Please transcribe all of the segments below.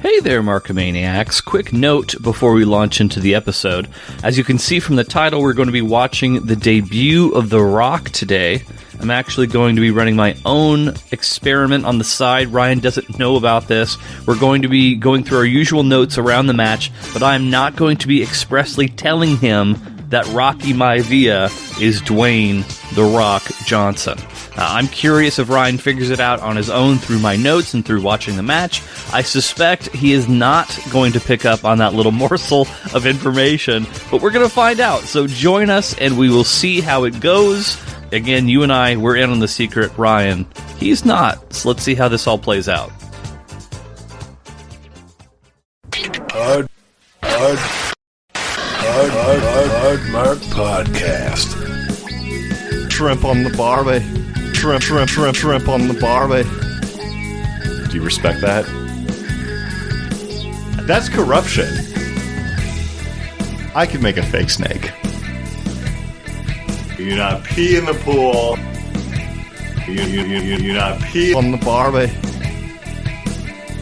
Hey there, Marcomaniacs. Quick note before we launch into the episode. As you can see from the title, we're going to be watching the debut of The Rock today. I'm actually going to be running my own experiment on the side. Ryan doesn't know about this. We're going to be going through our usual notes around the match, but I'm not going to be expressly telling him that Rocky Maivia is Dwayne The Rock Johnson. I'm curious if Ryan figures it out on his own through my notes and through watching the match. I suspect he is not going to pick up on that little morsel of information, but we're going to find out. So join us and we will see how it goes. Again, you and I, we're in on the secret. Ryan, he's not. So let's see how this all plays out. Hard Mark Podcast. Shrimp on the barbie. Shrimp on the barbie. Do you respect that? That's corruption. I could make a fake snake. You do not pee in the pool. You do not pee on the barbie.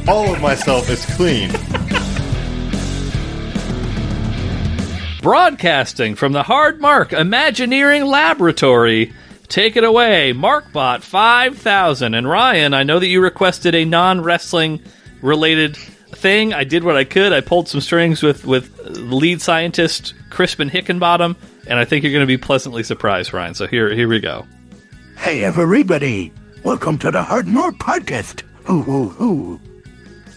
All of myself is clean. Broadcasting from the Hard Mark Imagineering Laboratory. Take it away, MarkBot 5000. And Ryan, I know that you requested a non-wrestling related thing. I did what I could. I pulled some strings with lead scientist Crispin Hickenbottom, and I think you're going to be pleasantly surprised, Ryan. So here we go. Hey, everybody. Welcome to the Hard Mark Podcast. Ooh.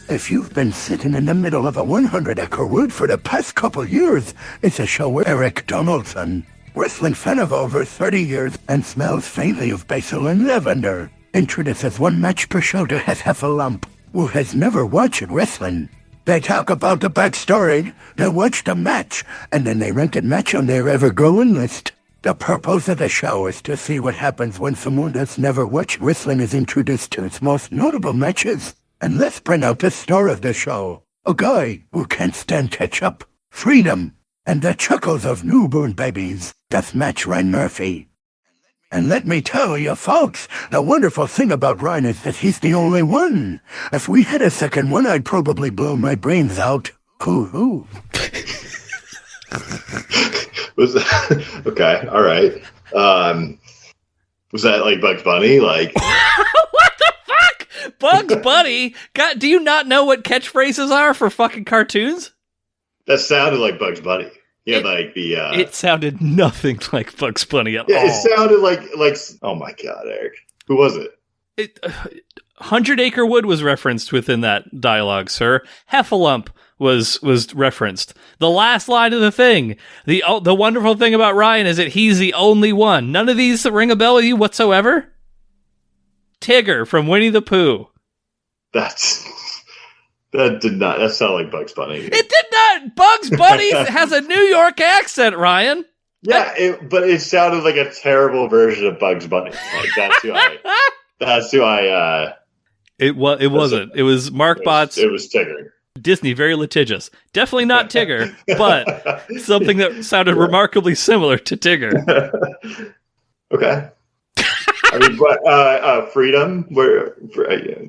If you've been sitting in the middle of a 100-acre wood for the past couple years, it's a show where Erik Donaldson, wrestling fan of over 30 years and smells faintly of basil and lavender, introduces one match per show to his heffalump, who has never watched wrestling. They talk about the backstory, they watch the match, and then they rank that match on their ever-growing list. The purpose of the show is to see what happens when someone that's never watched wrestling is introduced to its most notable matches. And let's bring out the star of the show, a guy who can't stand ketchup, freedom, and the chuckles of newborn babies. Deathmatch Ryan Murphy. And let me tell you, folks, the wonderful thing about Ryan is that he's the only one. If we had a second one, I'd probably blow my brains out. Hoo-hoo. Was that, okay, all right. Was that like Bugs Bunny? Like What the fuck? Bugs Bunny? God, do you not know what catchphrases are for fucking cartoons? that sounded like Bugs Bunny. Yeah, like the. It sounded nothing like Bugs Bunny at all. Yeah, it sounded like. Oh my god, Erik, who was it? 100 Acre Wood was referenced within that dialogue, sir. Heffalump was referenced. The last line of the thing. The wonderful thing about Ryan is that he's the only one. None of these ring a bell with you whatsoever? Tigger from Winnie the Pooh. That sounded like Bugs Bunny. It did not. Bugs Bunny has a New York accent, Ryan. Yeah, but it sounded like a terrible version of Bugs Bunny. Like that's who I. It wasn't. It was MarkBot's. It was Tigger. Disney, very litigious. Definitely not Tigger, but something that sounded remarkably similar to Tigger. Okay. I mean, freedom.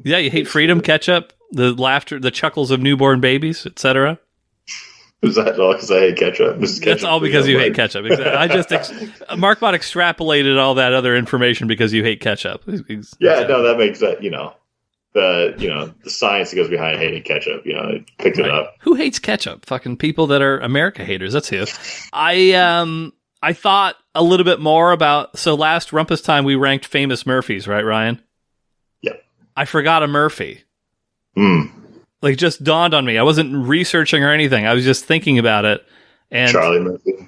Yeah, you hate freedom, ketchup, the laughter, the chuckles of newborn babies, etc. Is that all because I hate ketchup? That's all because you hate ketchup. Exactly. I just MarkBot extrapolated all that other information because you hate ketchup. Yeah, no, that makes that the science that goes behind hating ketchup. It picked it up. Who hates ketchup? Fucking people that are America haters. That's who. I thought a little bit more about. So last Rumpus Time we ranked famous Murphys, right, Ryan? Yeah. I forgot a Murphy. Like, just dawned on me. I wasn't researching or anything. I was just thinking about it. And Charlie Murphy.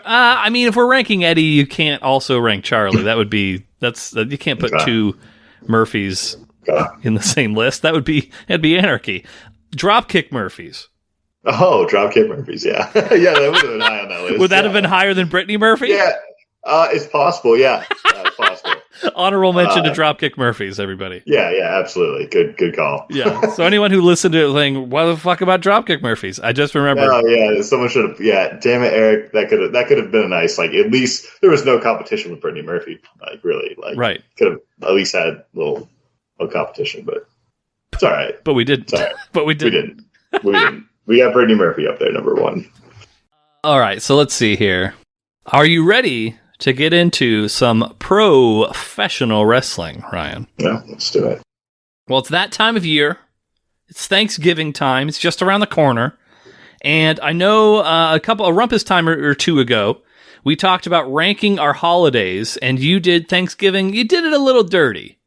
I mean, if we're ranking Eddie, you can't also rank Charlie. That would be you can't put two Murphys in the same list. It'd be anarchy. Dropkick Murphys. Oh, Dropkick Murphys. Yeah, yeah, that would have been high on that list. Would that have been higher than Brittany Murphy? Yeah, it's possible. Yeah, it's possible. Honorable mention to Dropkick Murphys, everybody. Yeah, absolutely. Good call. Yeah. So anyone who listened to it saying, "What the fuck about Dropkick Murphys?" I just remember. Oh yeah, someone should have. Yeah, damn it, Erik. That could have been a nice. Like, at least there was no competition with Brittany Murphy. Like, really. Like, right. Could have at least had a little competition, but It's all right. But we didn't. Right. But we We didn't. didn't. We got Brittany Murphy up there, number 1. All right, so let's see here. Are you ready to get into some professional wrestling, Ryan? Yeah, let's do it. Well, it's that time of year. It's Thanksgiving time. It's just around the corner. And I know a Rumpus time or two ago, we talked about ranking our holidays, and you did Thanksgiving. You did it a little dirty.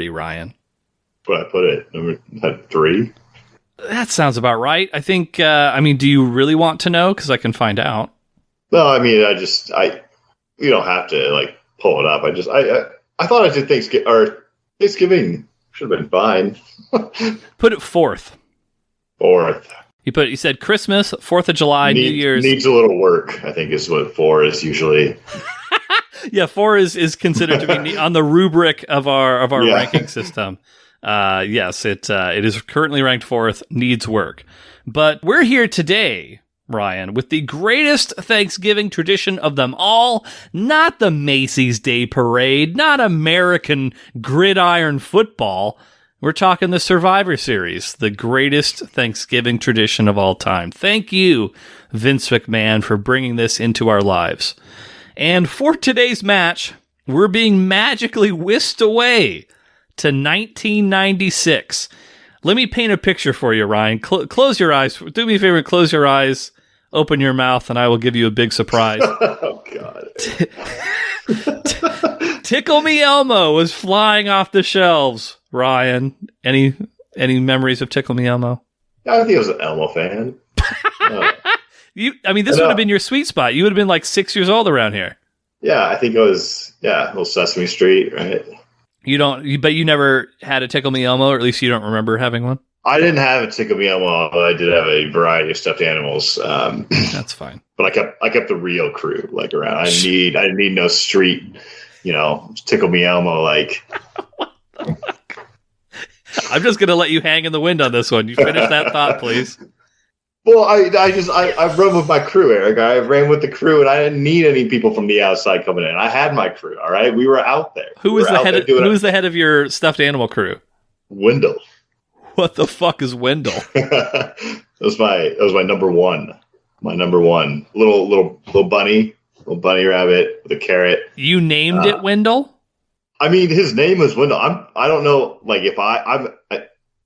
Ryan. But I put it number 3. That sounds about right. I think, do you really want to know? Because I can find out. No, I mean, you don't have to, pull it up. I thought I did Thanksgiving should have been fine. Put it 4th. 4th. You said Christmas, 4th of July, New Year's. Needs a little work, I think, is what 4 is usually. Yeah, 4 is considered to be on the rubric of our ranking system. Yes, it is currently ranked 4th, needs work. But we're here today, Ryan, with the greatest Thanksgiving tradition of them all, not the Macy's Day Parade, not American gridiron football. We're talking the Survivor Series, the greatest Thanksgiving tradition of all time. Thank you, Vince McMahon, for bringing this into our lives. And for today's match, we're being magically whisked away to 1996. Let me paint a picture for you, Ryan. Close your eyes. Do me a favor, close your eyes, open your mouth, and I will give you a big surprise. Oh, God. Tickle Me Elmo was flying off the shelves, Ryan. Any memories of Tickle Me Elmo? I think I was an Elmo fan. This would have been your sweet spot. You would have been like 6 years old around here. Yeah, I think it was, little Sesame Street, right? But you never had a Tickle Me Elmo, or at least you don't remember having one? I didn't have a Tickle Me Elmo, although I did have a variety of stuffed animals. That's fine. But I kept the real crew around. I didn't need no street, Tickle Me Elmo I'm just gonna let you hang in the wind on this one. You finish that thought, please. Well, I run with my crew, Eric. I ran with the crew, and I didn't need any people from the outside coming in. I had my crew. All right, we were out there. Who was the head of your stuffed animal crew? Wendell. What the fuck is Wendell? that was my number 1. My number 1 little bunny rabbit with a carrot. You named it Wendell? I mean, his name was Wendell. I don't know, I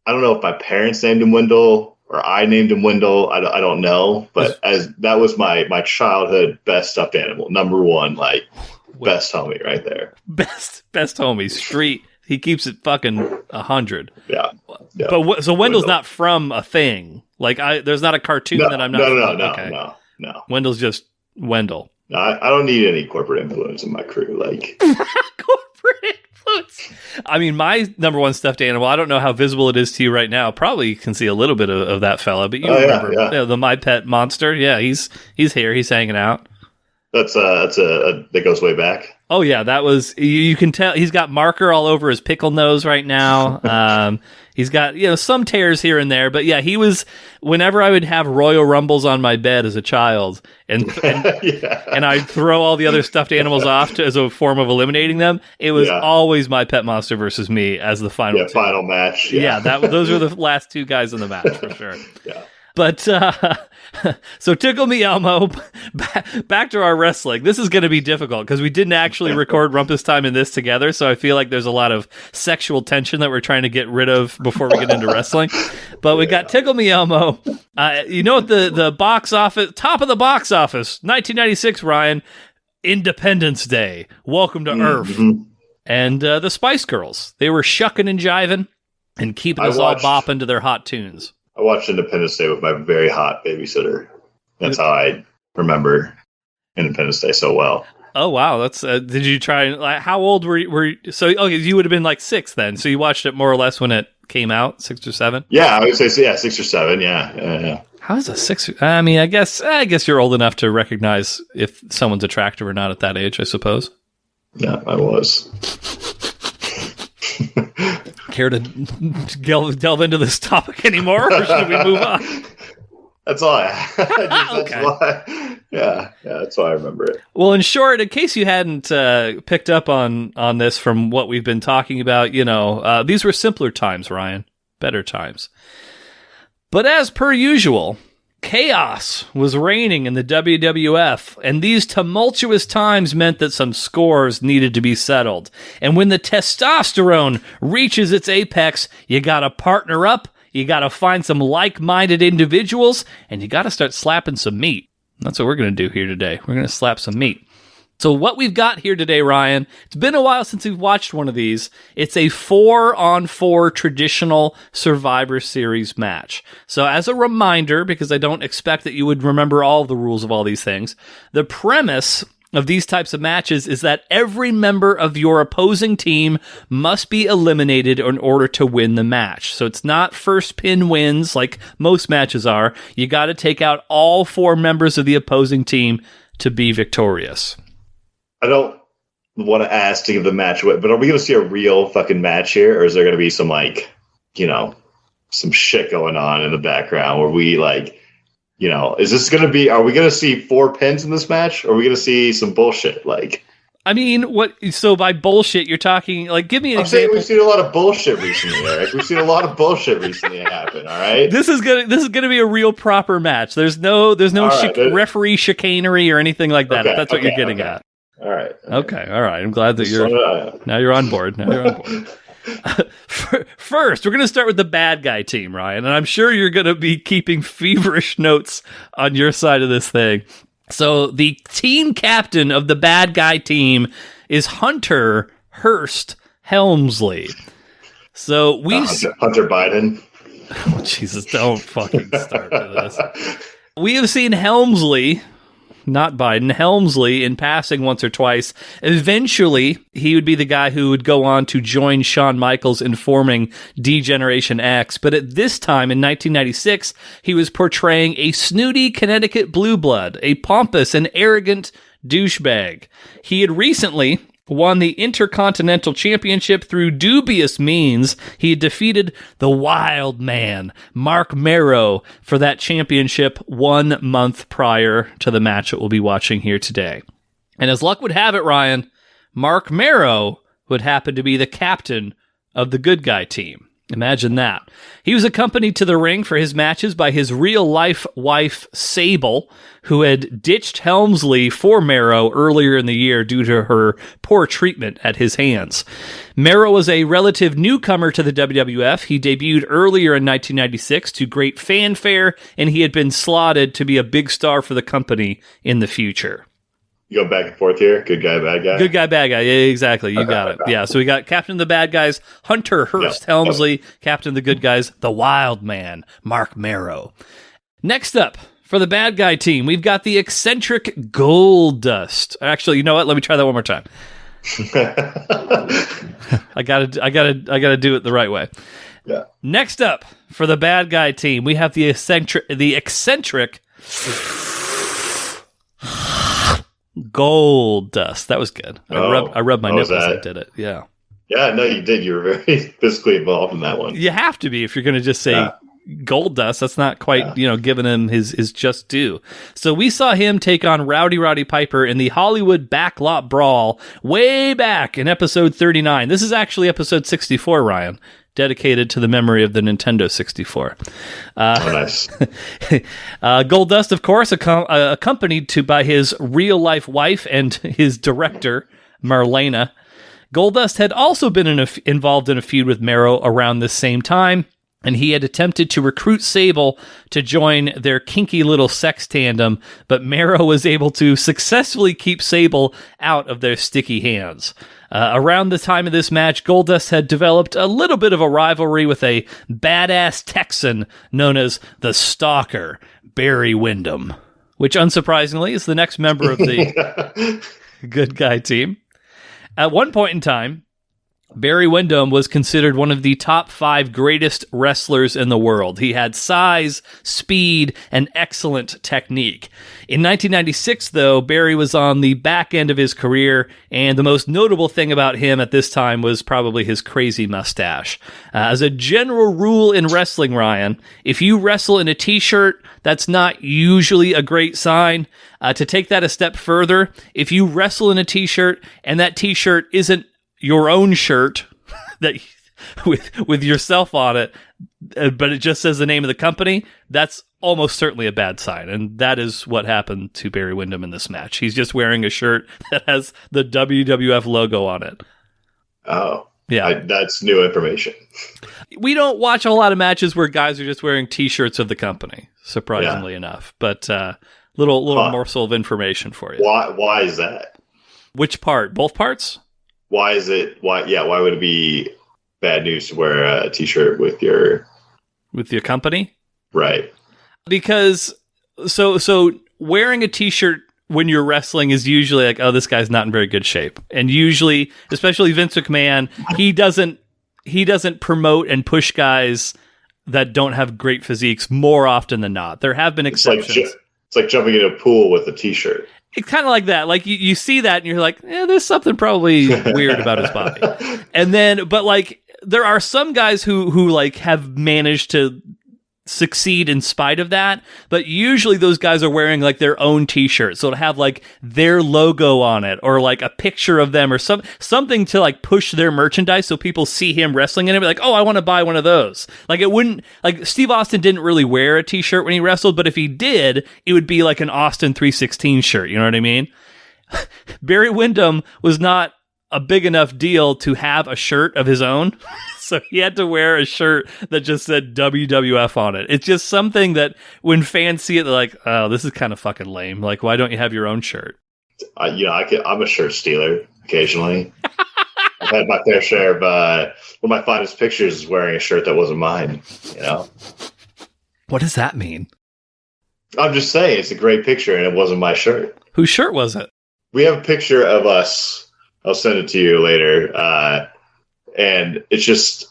don't know if my parents named him Wendell or I named him Wendell. I don't know, but that was my childhood best stuffed animal, number 1, best homie right there. Best homie, street. He keeps it fucking 100. Yeah. But so Wendell's not from a thing. There's not a cartoon that I'm not. No. Wendell's just Wendell. No, I don't need any corporate influence in my crew. Corporate influence. My number 1 stuffed animal. I don't know how visible it is to you right now. Probably can see a little bit of that fella, but you remember the My Pet Monster. Yeah, he's here. He's hanging out. That goes way back. Oh yeah, that was. You can tell he's got marker all over his pickle nose right now. He's got some tears here and there, but yeah, he was. Whenever I would have Royal Rumbles on my bed as a child, and I'd throw all the other stuffed animals off as a form of eliminating them, it was always My Pet Monster versus me as the final match. Yeah, those were the last 2 guys in the match for sure. Yeah. But, so Tickle Me Elmo, back to our wrestling. This is going to be difficult because we didn't actually record Rumpus Time in this together, so I feel like there's a lot of sexual tension that we're trying to get rid of before we get into wrestling. But we got Tickle Me Elmo. What the box office, top of the box office, 1996, Ryan, Independence Day, Welcome to Earth. And the Spice Girls. They were shucking and jiving and keeping us all bopping to their hot tunes. I watched Independence Day with my very hot babysitter. That's how I remember Independence Day so well. Oh wow, that's. Did you try? How old were you? So you would have been 6 then. So you watched it more or less when it came out, 6 or 7. Yeah, I would say so. Yeah, 6 or 7. Yeah. How is a 6? I guess you're old enough to recognize if someone's attractive or not at that age. I suppose. Yeah, I was. Care to delve into this topic anymore, or should we move on? That's all I that's Okay. why. Yeah, that's why I remember it. Well, in short, in case you hadn't picked up on this from what we've been talking about, these were simpler times, Ryan. Better times. But as per usual, chaos was reigning in the WWF, and these tumultuous times meant that some scores needed to be settled. And when the testosterone reaches its apex, you gotta partner up, you gotta find some like-minded individuals, and you gotta start slapping some meat. That's what we're gonna do here today. We're gonna slap some meat. So what we've got here today, Ryan, it's been a while since we've watched one of these. It's a 4-on-4 traditional Survivor Series match. So as a reminder, because I don't expect that you would remember all the rules of all these things, the premise of these types of matches is that every member of your opposing team must be eliminated in order to win the match. So it's not first pin wins like most matches are. You got to take out all 4 members of the opposing team to be victorious. I don't want to ask to give the match away, but are we going to see a real fucking match here, or is there going to be some some shit going on in the background where we is this going to be? Are we going to see 4 pins in this match, or are we going to see some bullshit? I mean, what? So by bullshit, you're talking give me an example. We've seen a lot of bullshit recently, Eric. We've seen a lot of bullshit recently happen. All right, this is gonna be a real proper match. There's no referee chicanery or anything like that. Okay, if that's what you're getting at. All right. Okay. All right. I'm glad that you're on board. Now you're on board. First, we're going to start with the bad guy team, Ryan, and I'm sure you're going to be keeping feverish notes on your side of this thing. So the team captain of the bad guy team is Hunter Hearst Helmsley. So Hunter Biden. Oh, Jesus, don't fucking start with this. We have seen Helmsley. Not Biden, Helmsley, in passing once or twice. Eventually, he would be the guy who would go on to join Shawn Michaels in forming D-Generation X. But at this time, in 1996, he was portraying a snooty Connecticut blue blood, a pompous and arrogant douchebag. He had recently won the Intercontinental Championship through dubious means. He had defeated the Wildman, Marc Mero, for that championship 1 month prior to the match that we'll be watching here today. And as luck would have it, Ryan, Marc Mero would happen to be the captain of the good guy team. Imagine that. He was accompanied to the ring for his matches by his real-life wife, Sable, who had ditched Helmsley for Mero earlier in the year due to her poor treatment at his hands. Mero was a relative newcomer to the WWF. He debuted earlier in 1996 to great fanfare, and he had been slotted to be a big star for the company in the future. You go back and forth here. Good guy, bad guy. Good guy, bad guy. Yeah, exactly. You got it. Yeah. So we got Captain of the Bad Guys, Hunter Hearst Helmsley. Captain of the Good Guys, the Wild Man, Marc Mero. Next up for the bad guy team, we've got the eccentric Goldust. Actually, you know what? Let me try that one more time. I gotta do it the right way. Yeah. Next up for the bad guy team, we have the eccentric Goldust. That was good. I rubbed my nipples. I did it. Yeah. Yeah, no, you did. You were very physically involved in that one. You have to be if you're going to just say Goldust. That's not quite, giving him his just due. So we saw him take on Rowdy Piper in the Hollywood Backlot Brawl way back in episode 39. This is actually episode 64, Ryan. Dedicated to the memory of the Nintendo 64. Nice. Goldust, of course, accompanied by his real-life wife and his director, Marlena. Goldust had also been involved in a feud with Mero around this same time, and he had attempted to recruit Sable to join their kinky little sex tandem, but Mero was able to successfully keep Sable out of their sticky hands. Around the time of this match, Goldust had developed a little bit of a rivalry with a badass Texan known as the Stalker, Barry Windham, which unsurprisingly is the next member of the good guy team. At one point in time, Barry Windham was considered one of the top 5 greatest wrestlers in the world. He had size, speed, and excellent technique. In 1996, though, Barry was on the back end of his career, and the most notable thing about him at this time was probably his crazy mustache. As a general rule in wrestling, Ryan, if you wrestle in a t-shirt, that's not usually a great sign. To take that a step further, if you wrestle in a t-shirt and that t-shirt isn't your own shirt that with yourself on it, but it just says the name of the company, that's almost certainly a bad sign. And that is what happened to Barry Windham in this match. He's just wearing a shirt that has the WWF logo on it. Oh, yeah. That's new information. We don't watch a lot of matches where guys are just wearing t-shirts of the company, surprisingly enough. But little morsel of information for you. Why is that? Which part? Both parts? Why is it? Why would it be bad news to wear a t-shirt with your company? Right. Because so wearing a t-shirt when you're wrestling is usually like, oh, this guy's not in very good shape. And usually, especially Vince McMahon, he doesn't promote and push guys that don't have great physiques more often than not. There have been exceptions. It's like jumping in a pool with a t-shirt. It's kind of like that. Like you see that and you're like, there's something probably weird about his body. And then, but like, there are some guys who like have managed to succeed in spite of that, but usually those guys are wearing like their own t-shirt, so to have like their logo on it or like a picture of them or something to like push their merchandise so people see him wrestling in it, be like, oh, I want to buy one of those. Like it wouldn't, like Steve Austin didn't really wear a t-shirt when he wrestled, but if he did, it would be like an Austin 316 shirt, you know what I mean? Barry Windham was not a big enough deal to have a shirt of his own. So he had to wear a shirt that just said WWF on it. It's just something that when fans see it, they're like, oh, this is kind of fucking lame. Like, why don't you have your own shirt? I'm a shirt stealer occasionally. I've had my fair share of one of my finest pictures is wearing a shirt that wasn't mine, you know? What does that mean? I'm just saying, it's a great picture and it wasn't my shirt. Whose shirt was it? We have a picture of us. I'll send it to you later. And it's just,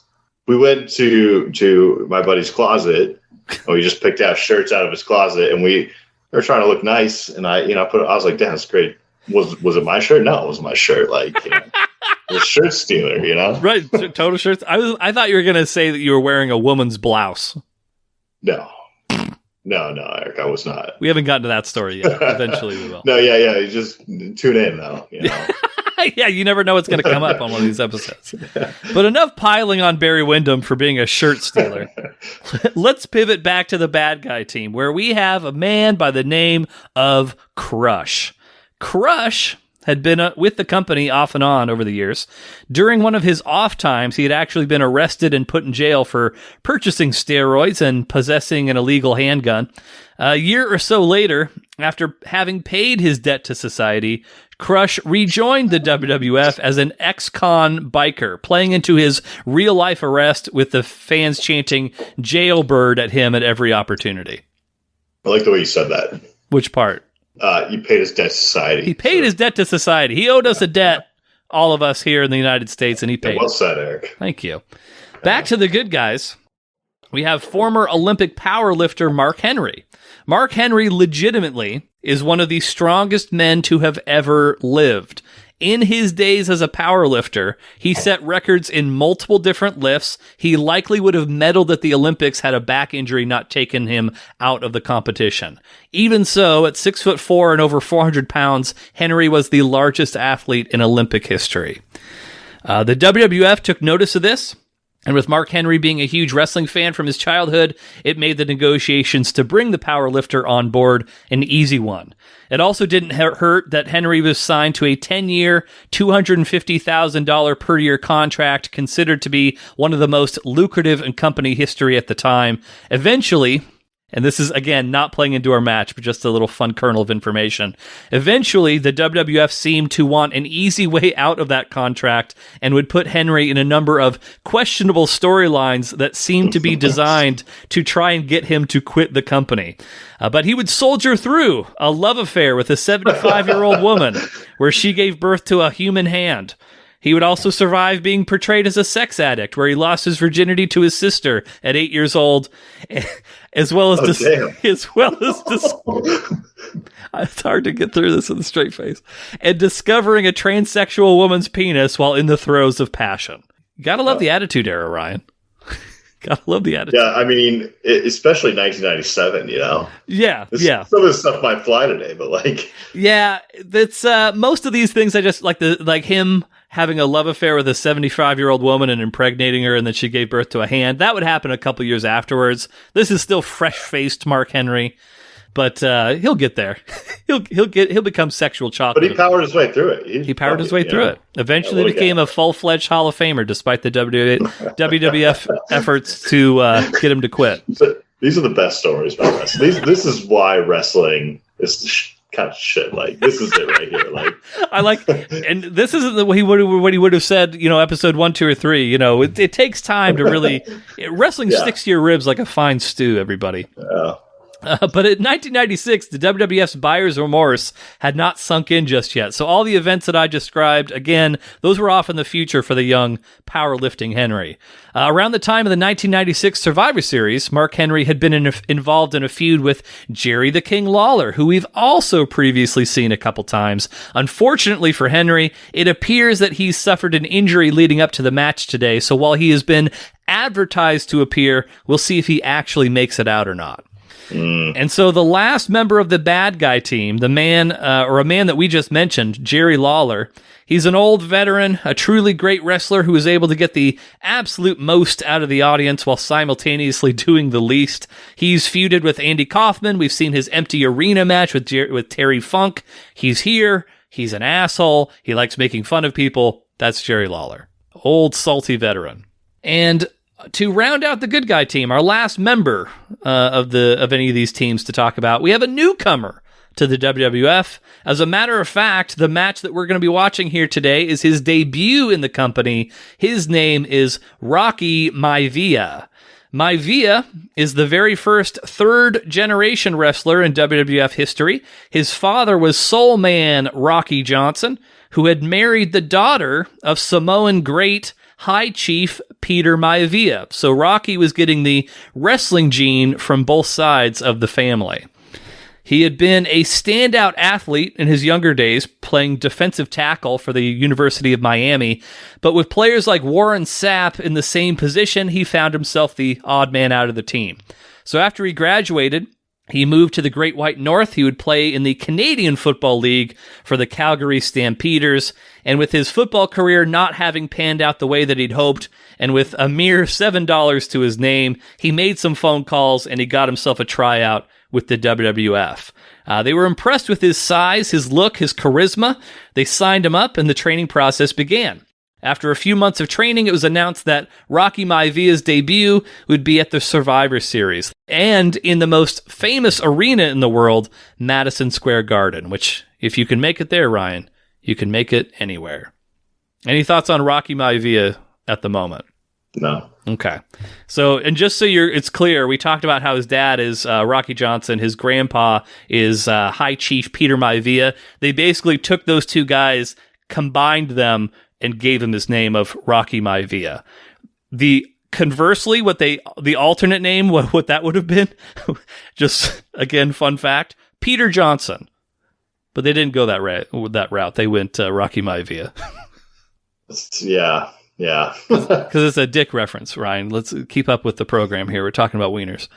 we went to my buddy's closet and we just picked out shirts out of his closet and we were trying to look nice. And I was like, damn, that's great. Was it my shirt? No, it wasn't my shirt. Like, the shirt stealer, you know? Right. Total shirts. I thought you were going to say that you were wearing a woman's blouse. No, Eric, I was not. We haven't gotten to that story yet. Eventually we will. No, yeah. You just tune in though, you know? Yeah, you never know what's going to come up on one of these episodes. But enough piling on Barry Windham for being a shirt stealer. Let's pivot back to the bad guy team, where we have a man by the name of Crush. Crush had been with the company off and on over the years. During one of his off times, he had actually been arrested and put in jail for purchasing steroids and possessing an illegal handgun. A year or so later, after having paid his debt to society, Crush rejoined the WWF as an ex-con biker, playing into his real-life arrest with the fans chanting jailbird at him at every opportunity. I like the way you said that. Which part? You paid his debt to society. He paid his debt to society. He owed us a debt, all of us here in the United States, and he paid. Well said, Eric. Thank you. Back to the good guys. We have former Olympic powerlifter Mark Henry. Mark Henry legitimately is one of the strongest men to have ever lived. In his days as a powerlifter, he set records in multiple different lifts. He likely would have medaled at the Olympics had a back injury not taken him out of the competition. Even so, at 6'4" and over 400 pounds, Henry was the largest athlete in Olympic history. The WWF took notice of this. And with Mark Henry being a huge wrestling fan from his childhood, it made the negotiations to bring the powerlifter on board an easy one. It also didn't hurt that Henry was signed to a 10-year, $250,000 per year contract, considered to be one of the most lucrative in company history at the time. Eventually, and this is, again, not playing into our match, but just a little fun kernel of information. Eventually, the WWF seemed to want an easy way out of that contract and would put Henry in a number of questionable storylines that seemed to be designed to try and get him to quit the company. But he would soldier through a love affair with a 75-year-old woman where she gave birth to a human hand. He would also survive being portrayed as a sex addict, where he lost his virginity to his sister at 8 years old, as well as it's hard to get through this with a straight face, and discovering a transsexual woman's penis while in the throes of passion. Gotta love the Attitude Era, Ryan. Gotta love the attitude. Yeah, I mean, especially 1997, Yeah, yeah. Some of this stuff might fly today, but like... Yeah, that's most of these things I just like him having a love affair with a 75-year-old woman and impregnating her, and then she gave birth to a hand. That would happen a couple years afterwards. This is still fresh-faced Mark Henry, but he'll get there. he'll become sexual chocolate. But he powered his way through it. He powered his way through it. Eventually became a full-fledged Hall of Famer, despite the WWF efforts to get him to quit. But these are the best stories about wrestling. This is why wrestling is kind of shit. Like, this is it right here. Like, I like, and this isn't what he would have said, episode 1, 2, or 3. It takes time to really, wrestling sticks to your ribs like a fine stew, everybody. Yeah. But in 1996, the WWF's buyer's remorse had not sunk in just yet. So all the events that I described, again, those were off in the future for the young powerlifting Henry. Around the time of the 1996 Survivor Series, Mark Henry had been involved in a feud with Jerry the King Lawler, who we've also previously seen a couple times. Unfortunately for Henry, it appears that he's suffered an injury leading up to the match today. So while he has been advertised to appear, we'll see if he actually makes it out or not. And so the last member of the bad guy team, the man, or a man that we just mentioned, Jerry Lawler, he's an old veteran, a truly great wrestler who is able to get the absolute most out of the audience while simultaneously doing the least. He's feuded with Andy Kaufman. We've seen his empty arena match with Terry Funk. He's here. He's an asshole. He likes making fun of people. That's Jerry Lawler. Old, salty veteran. And to round out the good guy team, our last member of any of these teams to talk about, we have a newcomer to the WWF. As a matter of fact, the match that we're going to be watching here today is his debut in the company. His name is Rocky Maivia. Maivia is the very first third-generation wrestler in WWF history. His father was Soul Man Rocky Johnson, who had married the daughter of Samoan great High Chief Peter Maivia. So Rocky was getting the wrestling gene from both sides of the family. He had been a standout athlete in his younger days, playing defensive tackle for the University of Miami. But with players like Warren Sapp in the same position, he found himself the odd man out of the team. So after he graduated, he moved to the Great White North. He would play in the Canadian Football League for the Calgary Stampeders. And with his football career not having panned out the way that he'd hoped, and with a mere $7 to his name, he made some phone calls and he got himself a tryout with the WWF. They were impressed with his size, his look, his charisma. They signed him up and the training process began. After a few months of training, it was announced that Rocky Maivia's debut would be at the Survivor Series, and in the most famous arena in the world, Madison Square Garden, which, if you can make it there, Ryan, you can make it anywhere. Any thoughts on Rocky Maivia at the moment? No. Okay. So, and just so it's clear, we talked about how his dad is Rocky Johnson, his grandpa is High Chief Peter Maivia. They basically took those two guys, combined them, and gave him this name of Rocky Maivia. Conversely, the alternate name, what that would have been, just again, fun fact, Peter Johnson. But they didn't go that route. They went Rocky Maivia. Yeah. Because it's a dick reference, Ryan. Let's keep up with the program here. We're talking about wieners.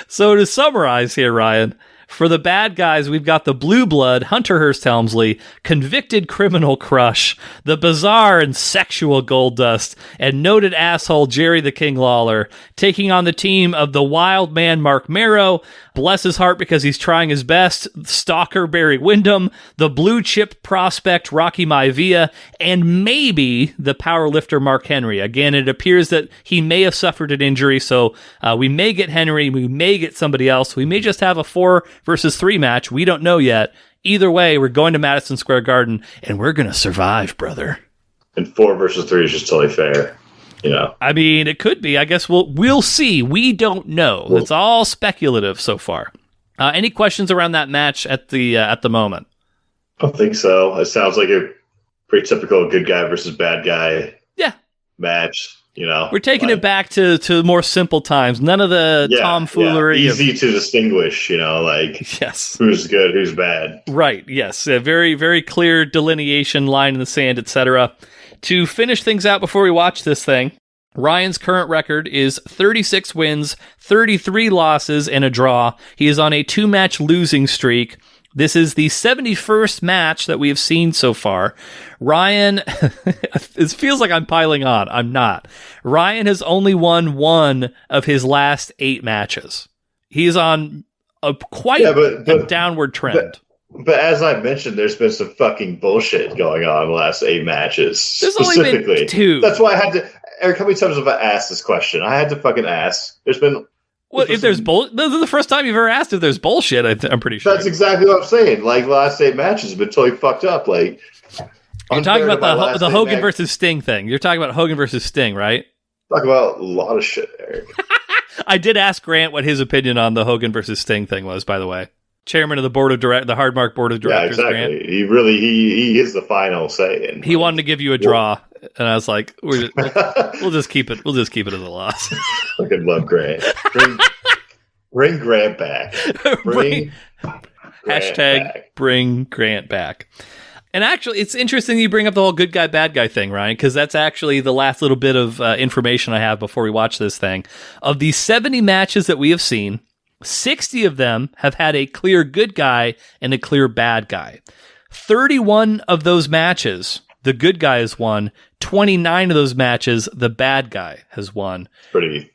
So to summarize here, Ryan, for the bad guys, we've got the blue blood, Hunter Hearst Helmsley, convicted criminal Crush, the bizarre and sexual Goldust, and noted asshole Jerry the King Lawler, taking on the team of the Wildman Marc Mero, bless his heart because he's trying his best, Stalker Barry Windham, the blue chip prospect Rocky Maivia, and maybe the powerlifter Mark Henry. Again, it appears that he may have suffered an injury, so we may get Henry, we may get somebody else, we may just have a 4-versus-3 match. We don't know yet. Either way, we're going to Madison Square Garden, and we're going to survive, brother. And 4-versus-3 is just totally fair. I mean, it could be. I guess we'll see. We don't know. It's all speculative so far. Any questions around that match at the moment? I don't think so. It sounds like a pretty typical good guy versus bad guy match. We're taking it back to more simple times. None of the tomfoolery. Yeah. Easy to distinguish, yes, who's good, who's bad. Right, yes. A very, very clear delineation, line in the sand, etc. To finish things out before we watch this thing, Ryan's current record is 36 wins, 33 losses, and a draw. He is on a 2-match losing streak. This is the 71st match that we have seen so far. Ryan, it feels like I'm piling on. I'm not. Ryan has only won 1 of his last 8 matches. He's on a downward trend. But as I mentioned, there's been some fucking bullshit going on in the last 8 matches. There's specifically. Only been 2. That's why I had to... Erik, how many times have I asked this question? I had to fucking ask. There's been... Well, if there's bullshit, this is the first time you've ever asked if there's bullshit. I'm pretty sure. That's exactly what I'm saying. Like, the last 8 matches have been totally fucked up. Like, you're talking about the Hogan versus Sting thing. You're talking about Hogan versus Sting, right? Talk about a lot of shit, Erik. I did ask Grant what his opinion on the Hogan versus Sting thing was, by the way. Chairman of the the Hardmark board of directors. Yeah, exactly. Grant. He really he is the final say. He wanted to give you a draw, and I was like, we'll just keep it. We'll just keep it as a loss. Fucking love Grant. Bring Grant back. Bring Grant back. And actually, it's interesting you bring up the whole good guy, bad guy thing, Ryan, because that's actually the last little bit of information I have before we watch this thing. Of the 70 matches that we have seen, 60 of them have had a clear good guy and a clear bad guy. 31 of those matches, the good guy has won. 29 of those matches, the bad guy has won. Pretty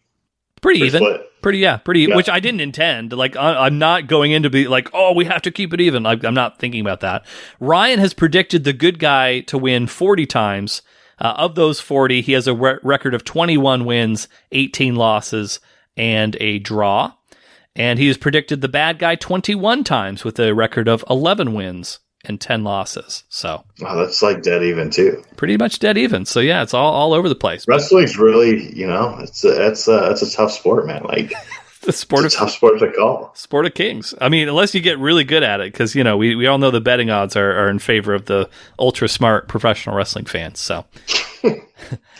even. Split. Pretty, which I didn't intend. Like, I'm not going in to be like, oh, we have to keep it even. I'm not thinking about that. Ryan has predicted the good guy to win 40 times. Of those 40, he has a record of 21 wins, 18 losses, and a draw. And he has predicted the bad guy 21 times with a record of 11 wins and 10 losses. So, that's like dead even too. Pretty much dead even. So yeah, it's all over the place. Wrestling's really, it's a tough sport, man. Like tough sport to call. Sport of kings. I mean, unless you get really good at it, because we all know the betting odds are in favor of the ultra smart professional wrestling fans. So.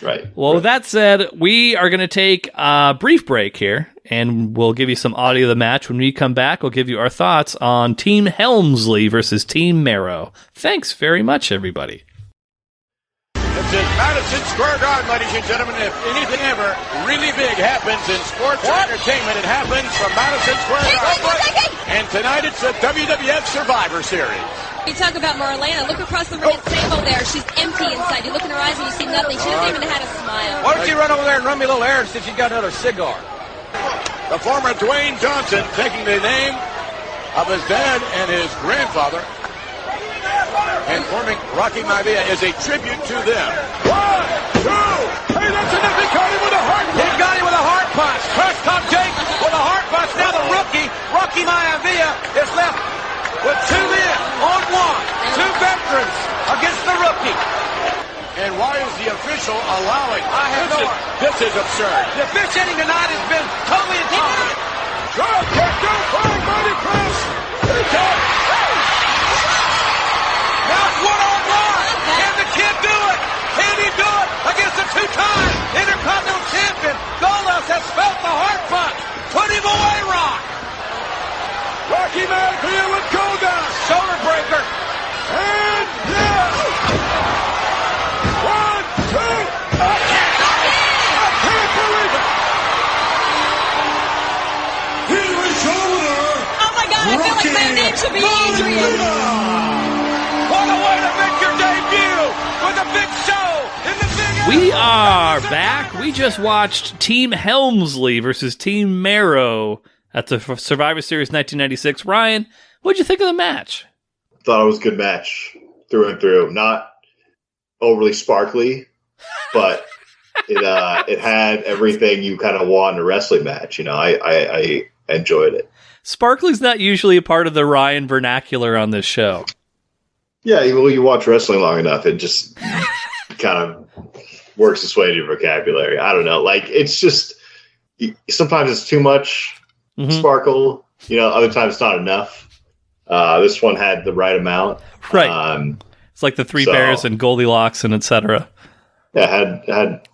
Right. Well, with that said, we are going to take a brief break here, and we'll give you some audio of the match. When we come back, we'll give you our thoughts on Team Helmsley versus Team Mero. Thanks very much, everybody. This is Madison Square Garden, ladies and gentlemen. If anything ever really big happens in sports or entertainment, it happens from Madison Square Garden. And tonight it's the WWF Survivor Series. You talk about Marlena. Look across the ring at Sable there. She's empty inside. You look in her eyes and you see nothing. She doesn't even have a smile. Why don't you run over there and run me a little air and see if you got another cigar? The former Dwayne Johnson taking the name of his dad and his grandfather and forming Rocky Maivia is a tribute to them. 1, 2, hey, that's enough. He got him with a heart punch. He got him with a heart punch. First top Jake with a heart punch. Now the rookie, Rocky Maivia, is left with 2 men on 1. 2 veterans against the rookie. And why is the official allowing? I have no idea. This is absurd. The officiating tonight has been totally incompetent. Drop kick, don't fall, mighty press. Now it's 1-on-1. Can the kid do it? Can he do it against the 2-time Intercontinental Champion? Goldust has felt the heart punch. Put him away, Rock. Rocky Maivia with Goldust. Shoulder breaker. And yes. 1, 2. I can't believe it. Here is your winner. Oh my God, I feel like my name should be Adrian. What a way to make your debut with a big show in the big. We are back. We just watched Team Helmsley versus Team Mero at the Survivor Series 1996. Ryan, what'd you think of the match? Thought it was a good match through and through. Not overly sparkly, but it had everything you kind of want in a wrestling match. I enjoyed it. Sparkly's not usually a part of the Ryan vernacular on this show. Yeah, well, you watch wrestling long enough, it just kind of works its way into your vocabulary. I don't know. Like, it's just, sometimes it's too much sparkle. Other times it's not enough. This one had the right amount. Right. It's like the Three Bears and Goldilocks and etc. Yeah, had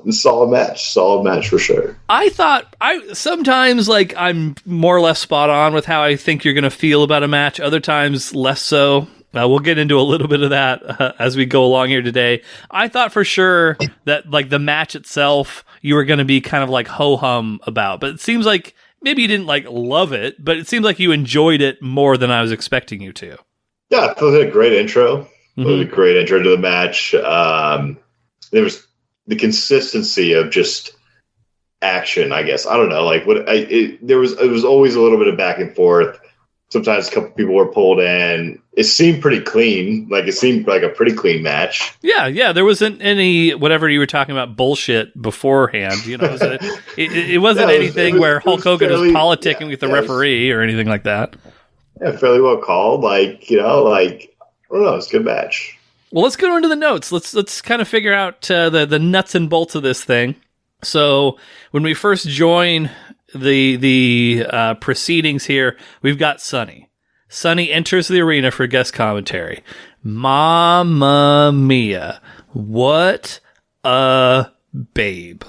a solid match for sure. I thought sometimes like I'm more or less spot on with how I think you're going to feel about a match. Other times less so. We'll get into a little bit of that as we go along here today. I thought for sure that like the match itself, you were going to be kind of like ho-hum about, but it seems like maybe you didn't like love it, but it seems like you enjoyed it more than I was expecting you to. Yeah, it was a great intro. It was a great intro to the match. There was the consistency of just action, I guess. I don't know. Like it was always a little bit of back and forth. Sometimes a couple people were pulled in. It seemed pretty clean. Like it seemed like a pretty clean match. Yeah. There wasn't any whatever you were talking about bullshit beforehand. You know, it wasn't anything where Hulk Hogan was politicking with the referee or anything like that. Yeah, fairly well called. Like, you know, like I don't know. It's a good match. Well, let's go into the notes. Let's kind of figure out the nuts and bolts of this thing. So when we first join the proceedings here, we've got Sunny. Sunny enters the arena for guest commentary. Mamma mia. What a babe.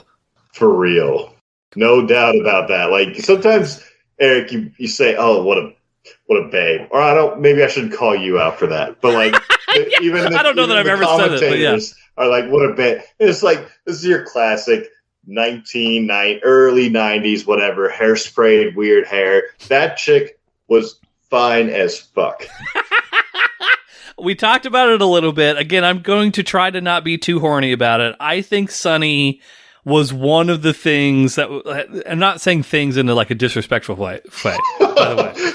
For real. No doubt about that. Like sometimes, Erik, you say, oh, what a babe. Or maybe I shouldn't call you out for that. But like even I don't know that I've ever said it, but yeah. Are like, what a babe. It's like this is your classic early 90s, whatever, hairsprayed, weird hair. That chick was fine as fuck. We talked about it a little bit. Again, I'm going to try to not be too horny about it. I think Sunny was one of the things that I'm not saying things in like a disrespectful way, by the way.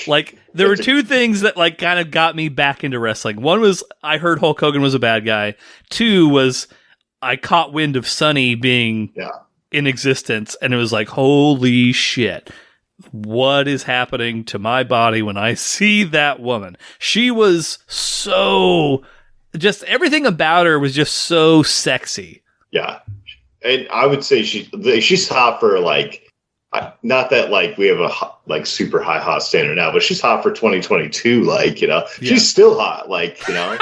Like there were two things that like kind of got me back into wrestling. One was I heard Hulk Hogan was a bad guy. Two was I caught wind of Sunny being in existence, and it was like, holy shit. What is happening to my body when I see that woman? She was so... just everything about her was just so sexy. Yeah. And I would say she's hot for, like... not that, like, we have a, super high hot standard now, but she's hot for 2022, like, you know. Yeah. She's still hot, like, you know.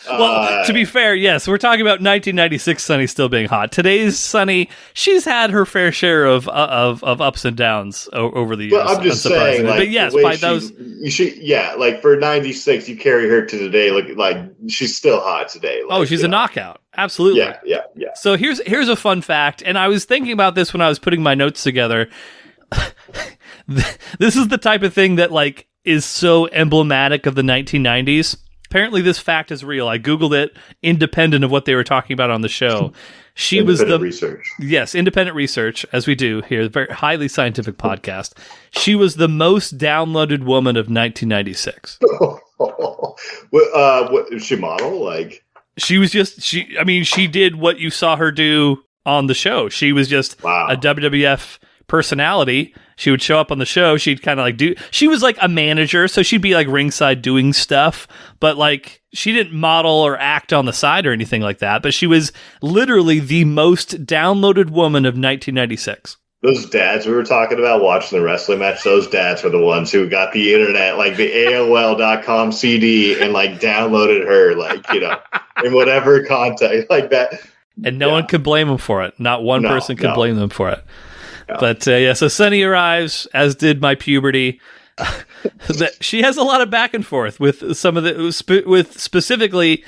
Well, to be fair, yes, we're talking about 1996 Sunny still being hot. Today's Sunny, she's had her fair share of ups and downs over the years. But I'm just saying, like, but yes, by those, like for 96, you carry her to today, like she's still hot today. Like, she's a knockout, absolutely. Yeah. So here's a fun fact, and I was thinking about this when I was putting my notes together. This is the type of thing that like is so emblematic of the 1990s. Apparently this fact is real. I Googled it independent of what they were talking about on the show. She was the research. Yes, independent research, as we do here, very highly scientific podcast. She was the most downloaded woman of 1996. What she model? Like she was just she did what you saw her do on the show. She was just a WWF personality. She would show up on the show. She'd kind of like she was like a manager, so she'd be like ringside doing stuff, but like she didn't model or act on the side or anything like that. But she was literally the most downloaded woman of 1996. Those dads we were talking about watching the wrestling match, those dads were the ones who got the internet, like the AOL.com CD and like downloaded her, like, you know, in whatever context like that. And no one could blame them for it. Not one person could blame them for it. But so Sunny arrives, as did my puberty. She has a lot of back and forth with some of with specifically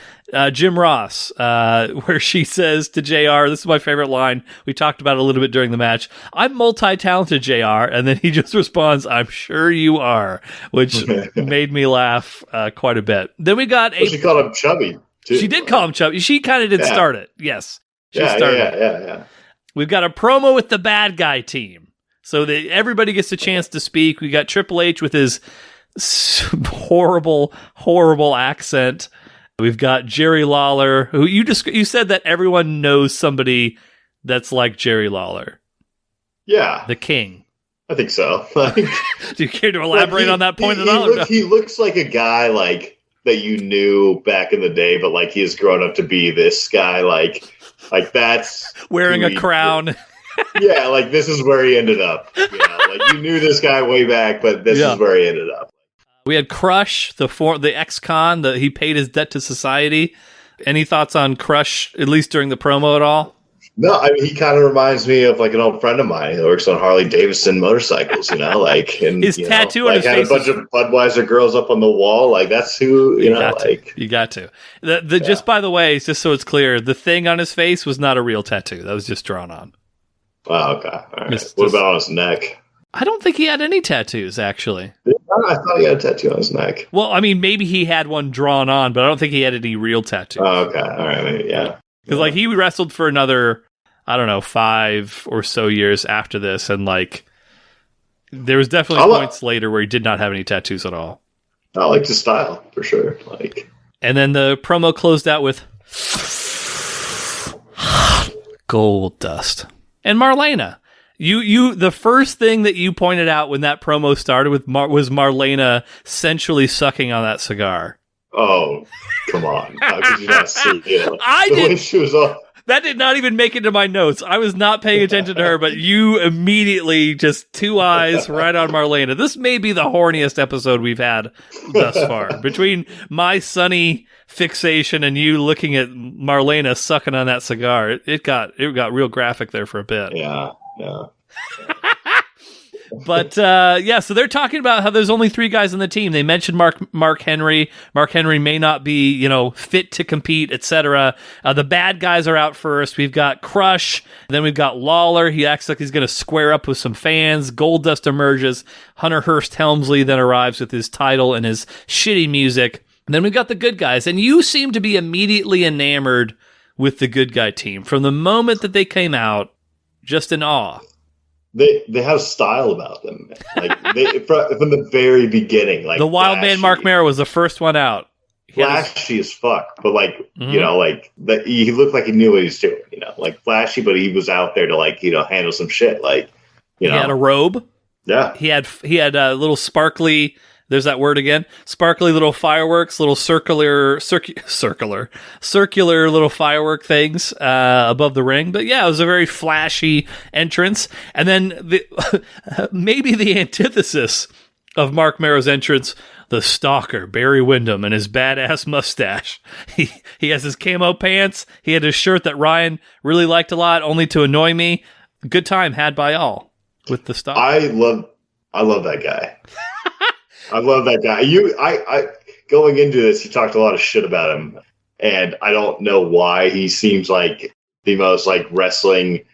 Jim Ross, where she says to JR, this is my favorite line. We talked about it a little bit during the match. I'm multi-talented, JR. And then he just responds, I'm sure you are, which made me laugh quite a bit. Then we got she called him chubby, too. She did call him chubby. She kind of did start it. Yes. She started it. Yeah. We've got a promo with the bad guy team. So everybody gets a chance to speak. We got Triple H with his horrible, horrible accent. We've got Jerry Lawler, who you said that everyone knows somebody that's like Jerry Lawler. Yeah. The King. I think so. Do you care to elaborate on that point at all? He looks like a guy like that you knew back in the day, but like he has grown up to be this guy, like that's wearing a crown. Yeah, like this is where he ended up. You know, like you knew this guy way back, but this is where he ended up. We had Crush, the ex-con, he paid his debt to society. Any thoughts on Crush, at least during the promo at all? No, I mean, he kind of reminds me of like an old friend of mine who works on Harley Davidson motorcycles, like, and his tattoo on his had face a bunch of Budweiser girls up on the wall. Like, that's who, you got to. Just by the way, just so it's clear, the thing on his face was not a real tattoo. That was just drawn on. Oh, okay. All right. What about on his neck? I don't think he had any tattoos, actually. I thought he had a tattoo on his neck. Well, I mean, maybe he had one drawn on, but I don't think he had any real tattoos. Oh, okay. All right. Maybe, yeah. Because, like, he wrestled for another, I don't know, 5 or so years after this, and, like, there was definitely points later where he did not have any tattoos at all. I liked his style, for sure. And then the promo closed out with Goldust. And Marlena. The first thing that you pointed out when that promo started with was Marlena sensually sucking on that cigar. Oh, come on. How could you not see it? I did. She was off. That did not even make it to my notes. I was not paying attention to her, but you immediately just 2 eyes right on Marlena. This may be the horniest episode we've had thus far. Between my sunny fixation and you looking at Marlena sucking on that cigar, it got real graphic there for a bit. Yeah. But so they're talking about how there's only 3 guys on the team. They mentioned Mark Henry. Mark Henry may not be, fit to compete, etc. The bad guys are out first. We've got Crush. Then we've got Lawler. He acts like he's going to square up with some fans. Goldust emerges. Hunter Hearst Helmsley then arrives with his title and his shitty music. And then we've got the good guys. And you seem to be immediately enamored with the good guy team. From the moment that they came out, just in awe. They have style about them, from the very beginning. Like the Wildman Marc Mero was the first one out. Flashy as fuck, but he looked like he knew what he was doing. Flashy, but he was out there to handle some shit. He had a robe. Yeah, he had a little sparkly. There's that word again. Sparkly little fireworks, little circular little firework things above the ring. But yeah, it was a very flashy entrance. And then maybe the antithesis of Marc Mero's entrance, the Stalker, Barry Windham, and his badass mustache. He has his camo pants. He had his shirt that Ryan really liked a lot, only to annoy me. Good time had by all with the Stalker. I love that guy. I love that guy. I going into this, you talked a lot of shit about him, and I don't know why. He seems like the most wrestling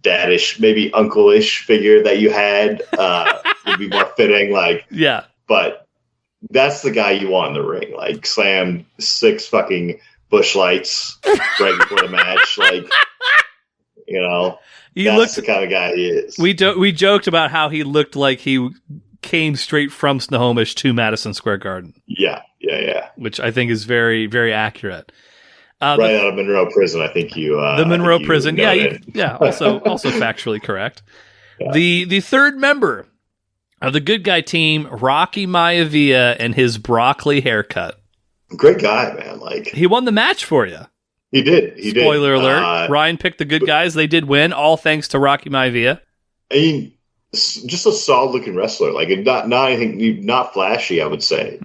daddish, maybe uncle-ish figure that you had. Would be more fitting. Yeah. But that's the guy you want in the ring. Slam 6 fucking bush lights right before the match. That's the kind of guy he is. We joked about how he looked like he came straight from Snohomish to Madison Square Garden. Yeah. Which I think is very, very accurate. Out of Monroe Prison, I think you... the Monroe Prison, also factually correct. Yeah. The third member of the good guy team, Rocky Maivia, and his broccoli haircut. Great guy, man. He won the match for you. He did. Spoiler alert. Ryan picked the good guys. They did win, all thanks to Rocky Maivia. I mean, just a solid looking wrestler, not anything, not flashy, I would say,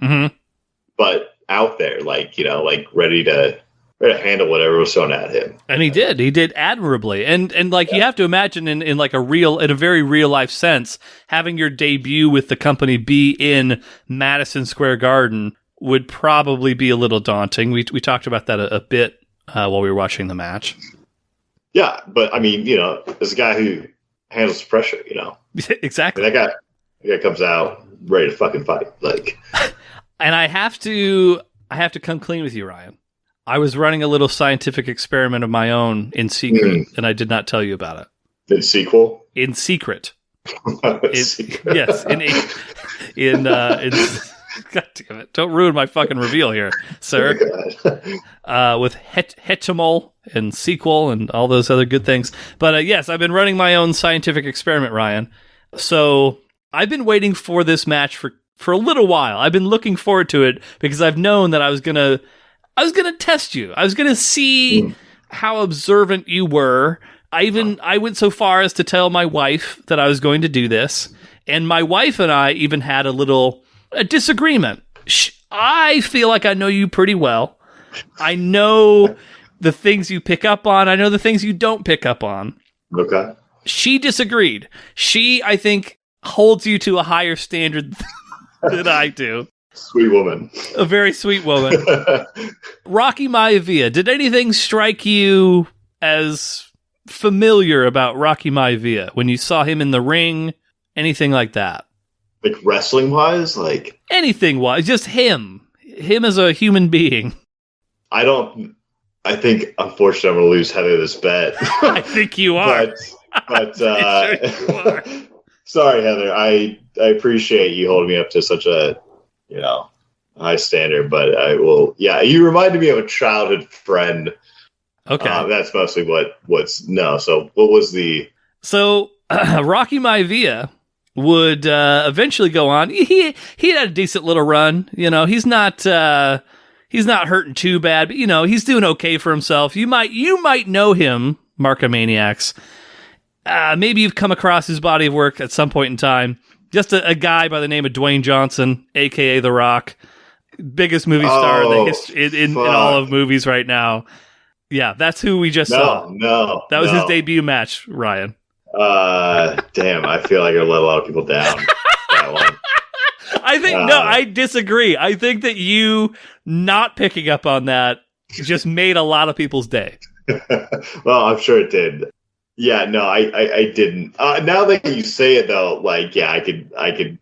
but out there, ready to handle whatever was thrown at him. And he did admirably. And you have to imagine in a very real life sense, having your debut with the company be in Madison Square Garden would probably be a little daunting. We talked about that a bit while we were watching the match. Yeah, but I mean, as a guy who handles the pressure, Exactly. That guy comes out ready to fucking fight. And I have to come clean with you, Ryan. I was running a little scientific experiment of my own in secret, and I did not tell you about it. In sequel? In secret. Secret. Yes. In God damn it! Don't ruin my fucking reveal here, sir. With hetimol and sequel and all those other good things. But yes, I've been running my own scientific experiment, Ryan. So I've been waiting for this match for a little while. I've been looking forward to it because I've known that I was gonna test you. I was gonna see how observant you were. I went so far as to tell my wife that I was going to do this, and my wife and I even had a little a disagreement. I feel like I know you pretty well. I know the things you pick up on. I know the things you don't pick up on. Okay. She disagreed. She, I think, holds you to a higher standard than I do. Sweet woman. A very sweet woman. Rocky Maivia. Did anything strike you as familiar about Rocky Maivia when you saw him in the ring? Anything like that? Like wrestling-wise? Like anything wise. Just him. Him as a human being. I think, unfortunately, I'm going to lose Heather this bet. I think you are. But sure you are. Sorry, Heather. I appreciate you holding me up to such a, high standard, but I will. Yeah, you reminded me of a childhood friend. Okay. That's mostly So what was the... So Rocky Maivia would eventually go on. He had a decent little run. He's not hurting too bad, but he's doing okay for himself. You might know him, Markomaniacs. Maybe you've come across his body of work at some point in time. Just a guy by the name of Dwayne Johnson, aka The Rock, biggest movie star in all of movies right now. Yeah, that's who we just saw. That was his debut match, Ryan. Damn, I feel like I let a lot of people down. That one. I disagree. I think that you not picking up on that just made a lot of people's day. Well, I'm sure it did. Yeah, no, I didn't. Now that you say it, though, I could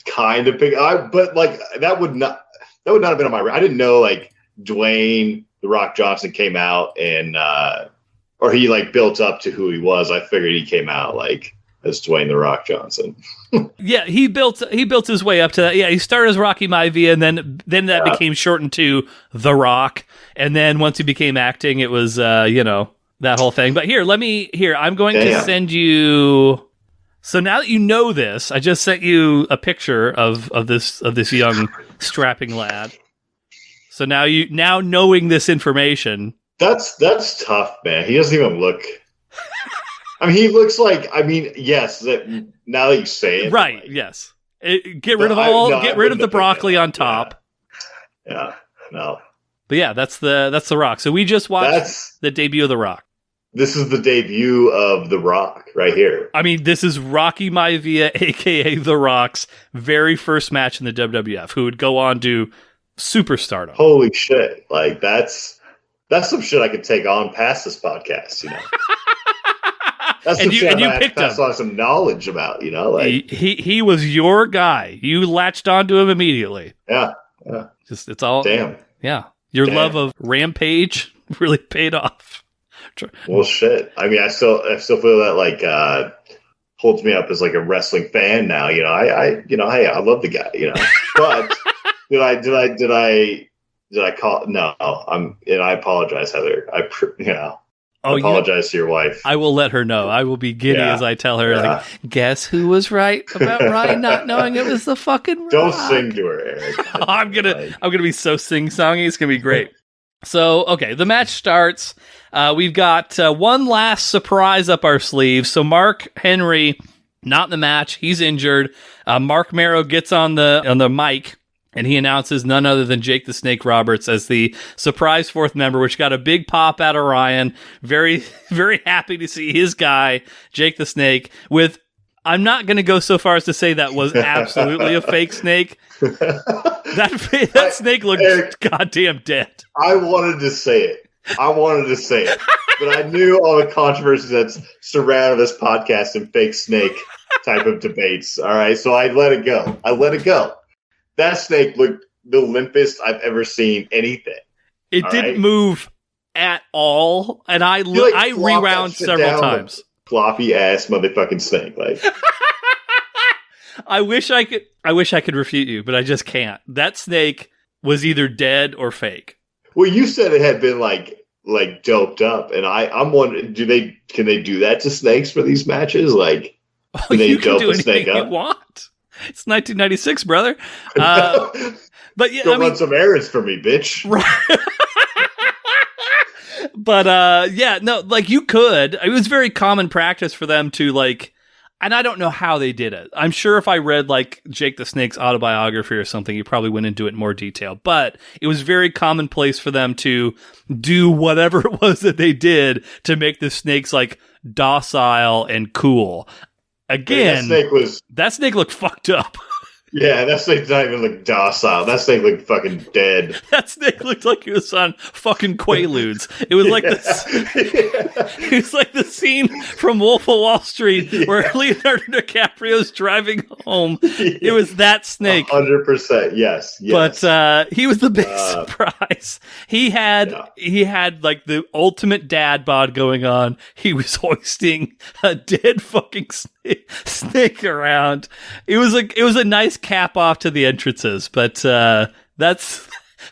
kind of pick. But that would not have been on my. I didn't know Dwayne The Rock Johnson came out and or he built up to who he was. I figured he came out as Dwayne The Rock Johnson. Yeah, he built his way up to that. Yeah, he started as Rocky Maivia, and then that became shortened to The Rock, and then once he became acting, it was that whole thing. But I'm going to send you. So now that you know this, I just sent you a picture of this young strapping lad. So now knowing this information, that's tough, man. He doesn't even look. I mean, he looks like. I mean, yes. Now that you say it, right? Yes. Get rid of the broccoli on top. Yeah. No. But yeah, that's the Rock. So we just watched the debut of the Rock. This is the debut of The Rock right here. I mean, this is Rocky Maivia, a.k.a. The Rock's very first match in the WWF, who would go on to superstardom. Holy shit. That's some shit I could take on past this podcast, That's some shit I picked pass on some knowledge about, He was your guy. You latched onto him immediately. Yeah. It's all... Damn. Yeah. Your love of Rampage really paid off. Well, shit. I mean, I still feel that holds me up as a wrestling fan now. Hey, I love the guy. But did I call? No, and I apologize, Heather. I apologize to your wife. I will let her know. I will be giddy as I tell her. Guess who was right about Ryan not knowing it was the fucking Rock? Don't sing to her, Eric. I'm gonna be so sing-songy. It's gonna be great. So, okay, the match starts. We've got one last surprise up our sleeve. So Mark Henry, not in the match. He's injured. Marc Mero gets on the mic, and he announces none other than Jake the Snake Roberts as the surprise fourth member, which got a big pop out of Ryan. Very, very happy to see his guy, Jake the Snake, with... I'm not going to go so far as to say that was absolutely a fake snake. That snake looked goddamn dead. I wanted to say it, but I knew all the controversy that's surrounded this podcast and fake snake type of debates. All right, so I let it go. That snake looked the limpest I've ever seen anything. It didn't move at all, and I rewound several times. Floppy ass motherfucking snake, I wish I could refute you, but I just can't. That snake was either dead or fake. Well, you said it had been doped up, and I'm wondering, can they do that to snakes for these matches? Can they dope a snake up? You want? It's 1996, brother. But yeah, run some errands for me, bitch. Right. But you could. It was very common practice for them to And I don't know how they did it. I'm sure if I read like Jake the Snake's autobiography or something, he probably went into it in more detail. But it was very commonplace for them to do whatever it was that they did to make the snakes like docile and cool. Again, that snake looked fucked up. Yeah, that snake's not even like docile. That snake looked fucking dead. That snake looked like he was on fucking Quaaludes. It was like this. It was like the scene from Wolf of Wall Street where Leonardo DiCaprio's driving home. It was that snake. 100%. Yes. But he was the big surprise. He had like the ultimate dad bod going on. He was hoisting a dead fucking snake around. It was a nice cap off to the entrances, but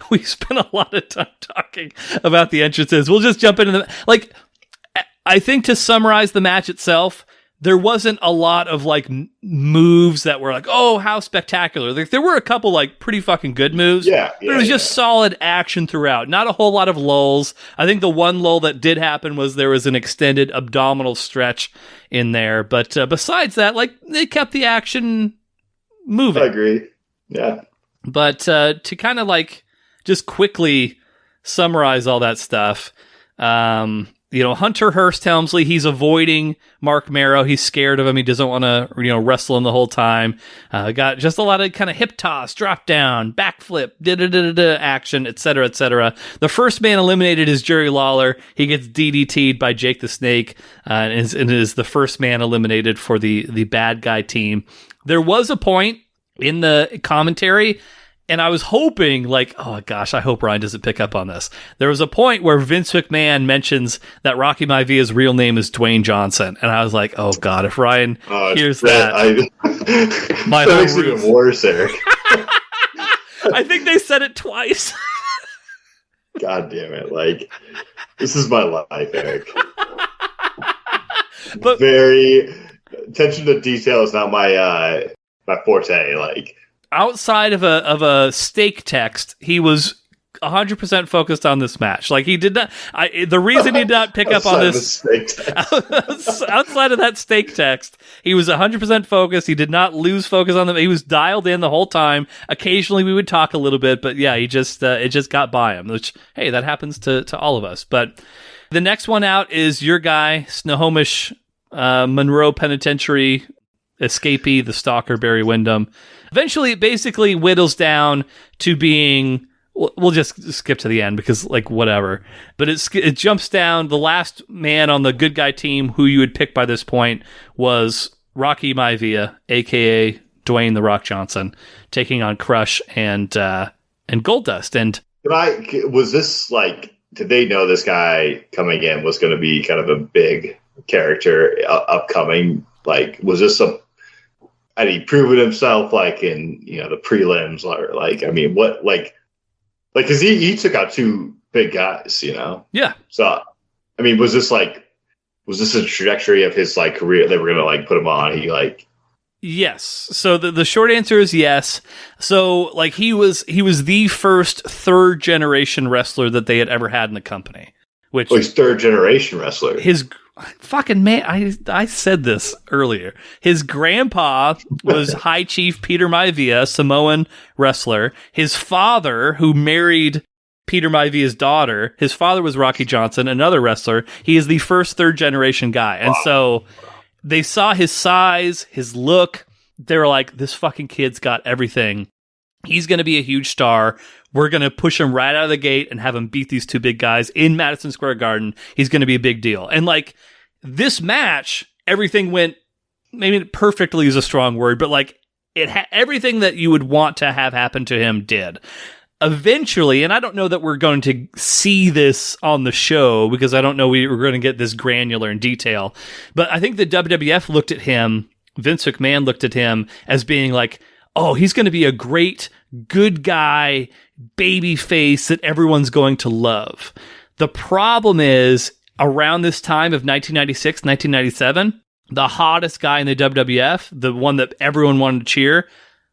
we spent a lot of time talking about the entrances. We'll just jump into I think to summarize the match itself, there wasn't a lot of like moves that were like, oh, how spectacular. Like, there were a couple like pretty fucking good moves. But it was just solid action throughout. Not a whole lot of lulls. I think the one lull that did happen was there was an extended abdominal stretch in there. But besides that, like, they kept the action moving. I agree. Yeah. But to kind of like just quickly summarize all that stuff, Hunter Hearst Helmsley, he's avoiding Marc Mero. He's scared of him. He doesn't want to, wrestle him the whole time. Got just a lot of kind of hip toss, drop down, backflip, action, etc., etc. The first man eliminated is Jerry Lawler. He gets DDT'd by Jake the Snake, and is the first man eliminated for the bad guy team. There was a point in the commentary, and I was hoping, like, oh gosh, I hope Ryan doesn't pick up on this. There was a point where Vince McMahon mentions that Rocky Maivia's real name is Dwayne Johnson, and I was like, oh god, if Ryan hears that, my that makes it even worse, Eric. I think they said it twice. God damn it! Like, this is my life, Eric. But very attention to detail is not my forte. Like, outside of a steak text, he was 100% focused on this match. Like, he did not. The reason he did not pick up on this outside of that steak text, he was 100% focused. He did not lose focus on them. He was dialed in the whole time. Occasionally, we would talk a little bit, but yeah, he just it just got by him. Which, hey, that happens to all of us. But the next one out is your guy, Snohomish Monroe Penitentiary escapee, the Stalker, Barry Windham. Eventually, it basically whittles down to being, we'll just skip to the end because, like, whatever. But it jumps down. The last man on the good guy team who you would pick by this point was Rocky Maivia, a.k.a. Dwayne "The Rock" Johnson, taking on Crush and Goldust. And was this, like, did they know this guy coming in was going to be kind of a big character upcoming? Like, was this had he proven himself, like, in, the prelims, or, like, I mean, what, like, because he took out two big guys, Yeah. So, I mean, was this a trajectory of his, like, career? They were going to, like, put him on. He, like, yes. So the short answer is yes. So, like, he was the first third generation wrestler that they had ever had in the company. Which, he's third generation wrestler. His fucking man, I said this earlier. His grandpa was High Chief Peter Maivia, Samoan wrestler. His father, who married Peter Maivia's daughter, his father was Rocky Johnson, another wrestler. He is the first third generation guy. And so they saw his size, his look. They were like, this fucking kid's got everything. He's going to be a huge star. We're going to push him right out of the gate and have him beat these two big guys in Madison Square Garden. He's going to be a big deal. And, like, this match, everything went, maybe perfectly is a strong word, but, like, everything that you would want to have happen to him did. Eventually, and I don't know that we're going to see this on the show because I don't know we're going to get this granular in detail, but I think the WWF looked at him, Vince McMahon looked at him as being like, oh, he's going to be a great, good guy, baby face that everyone's going to love. The problem is, around this time of 1996, 1997, the hottest guy in the WWF, the one that everyone wanted to cheer,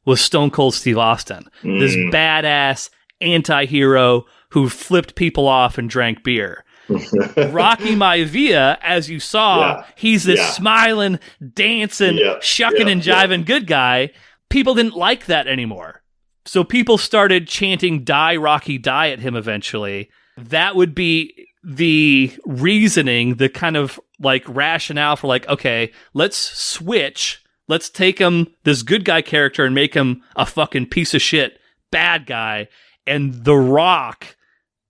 was Stone Cold Steve Austin. This badass anti-hero who flipped people off and drank beer. Rocky Maivia, as you saw, he's this smiling, dancing, shucking and jiving good guy. People didn't like that anymore. So people started chanting, "Die, Rocky, die" at him eventually. That would be the reasoning, the kind of like rationale for like, okay, let's switch. Let's take him, this good guy character, and make him a fucking piece of shit bad guy. And The Rock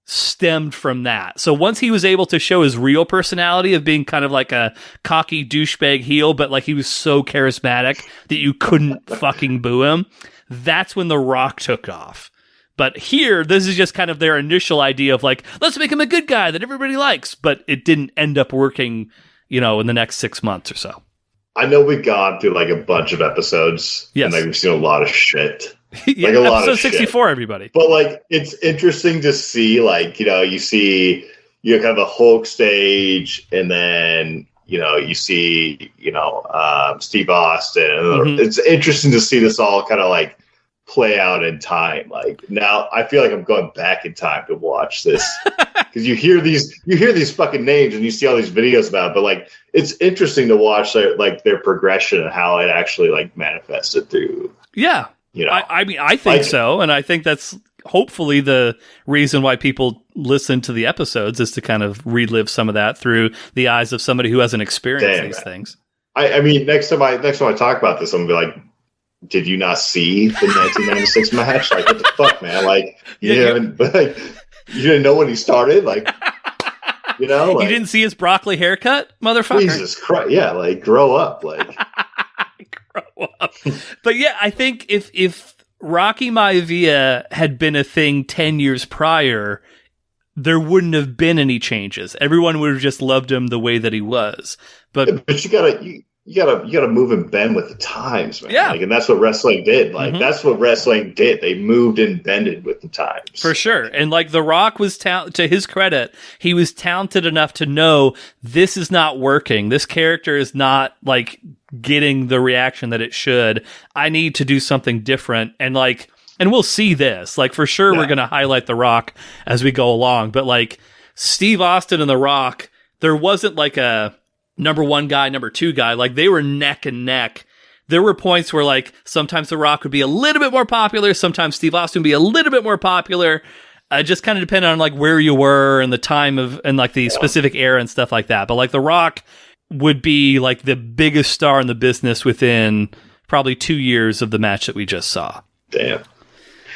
stemmed from that. So once he was able to show his real personality of being kind of like a cocky douchebag heel, but like he was so charismatic that you couldn't fucking boo him, that's when The Rock took off. But here, this is just kind of their initial idea of like, let's make him a good guy that everybody likes, but it didn't end up working, in the next 6 months or so. I know we've gone through like a bunch of episodes, yes, and like we've seen a lot of shit. Yeah, like a lot of 64, shit. Everybody. But like, it's interesting to see, like, you see, kind of the Hulk stage, and then, you see, Steve Austin. Mm-hmm. It's interesting to see this all kind of like play out in time. Like now, I feel like I'm going back in time to watch this because you hear these fucking names and you see all these videos about it, but like it's interesting to watch their progression and how it actually like manifested through. Yeah. I mean, I think so. And I think that's hopefully the reason why people listen to the episodes is to kind of relive some of that through the eyes of somebody who hasn't experienced these things. I mean, next time I talk about this, I'm going to be like, did you not see the 1996 match? Like, what the fuck, man? Like, you didn't know when he started? Like, you didn't see his broccoli haircut, motherfucker? Jesus Christ. Yeah, like, grow up. Like, grow up. But yeah, I think if Rocky Maivia had been a thing 10 years prior, there wouldn't have been any changes. Everyone would have just loved him the way that he was. But you gotta move and bend with the times, man. Yeah. Like, and that's what wrestling did. Like, that's what wrestling did. They moved and bended with the times. For sure. And like The Rock was to his credit, he was talented enough to know this is not working. This character is not like getting the reaction that it should. I need to do something different. And we'll see this. Like, for sure, we're going to highlight The Rock as we go along. But like Steve Austin and The Rock, there wasn't like a number one guy, number two guy. Like, they were neck and neck. There were points where like sometimes The Rock would be a little bit more popular. Sometimes Steve Austin would be a little bit more popular. Just kind of depended on like where you were and the time and like the specific era and stuff like that. But like The Rock would be like the biggest star in the business within probably 2 years of the match that we just saw. Damn.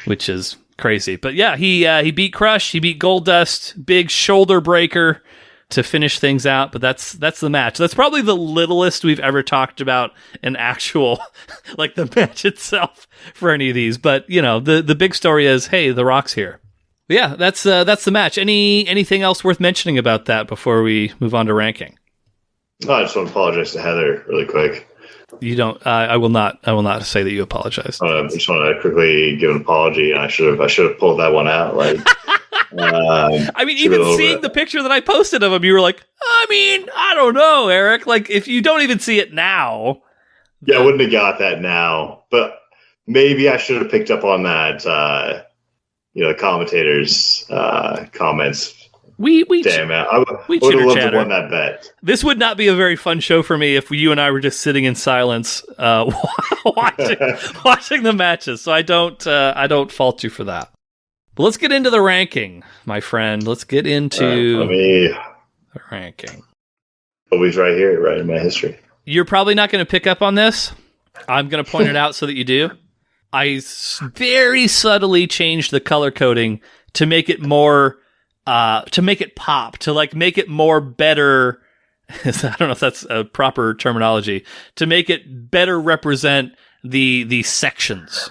Which is crazy. But yeah, he beat Crush, he beat Goldust, big shoulder breaker to finish things out. But that's the match. That's probably the littlest we've ever talked about an actual, like the match itself for any of these. But the big story is, hey, The Rock's here. But yeah, that's the match. Anything else worth mentioning about that before we move on to ranking? No, I just want to apologize to Heather really quick. You don't. I will not say that you apologize. I just want to quickly give an apology. I should have pulled that one out. Like, I mean, even seeing the picture that I posted of him, you were like, I don't know, Erik. Like, if you don't even see it now, I wouldn't have got that now. But maybe I should have picked up on that. Commentators' comments. We damn it! I would have loved to won that bet. This would not be a very fun show for me if you and I were just sitting in silence watching the matches. So I don't fault you for that. But let's get into the ranking, my friend. Let's get into the ranking. Always right here, right in my history. You're probably not going to pick up on this. I'm going to point it out so that you do. I very subtly changed the color coding to make it more. To make it pop, to like make it more better. I don't know if that's a proper terminology. To make it better represent the sections.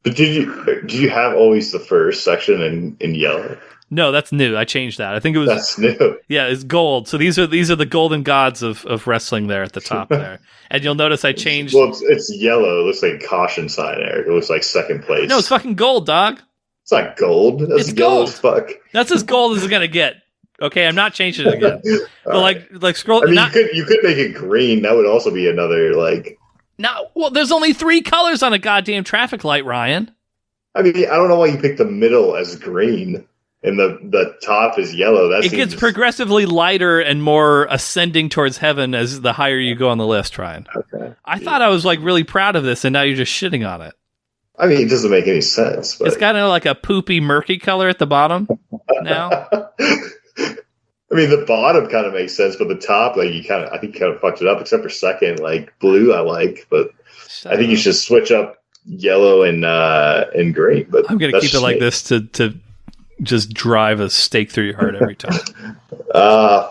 But did you have always the first section in yellow? No, that's new. I changed that. I think it was that's new. Yeah, it's gold. So these are the golden gods of wrestling there at the top there. And you'll notice I changed. Well, it's yellow. It looks like a caution sign, Erik. It looks like second place. No, it's fucking gold, dog. It's not gold. It's gold as fuck. That's as gold as it's gonna get. Okay, I'm not changing it again. But like scroll. I mean, you could make it green. That would also be another like. No, well, there's only 3 colors on a goddamn traffic light, Ryan. I mean, I don't know why you picked the middle as green. and the top is yellow. It gets progressively lighter and more ascending towards heaven as the higher you go on the list, Ryan. Okay. I thought I was like really proud of this, and now you're just shitting on it. I mean, it doesn't make any sense. But... It's kind of like a poopy, murky color at the bottom now. I mean, the bottom kind of makes sense, but the top, like I think you kind of fucked it up, except for second. Like blue, I like, but I think you should switch up yellow and green. But I'm gonna keep it like this to just drive a stake through your heart every time.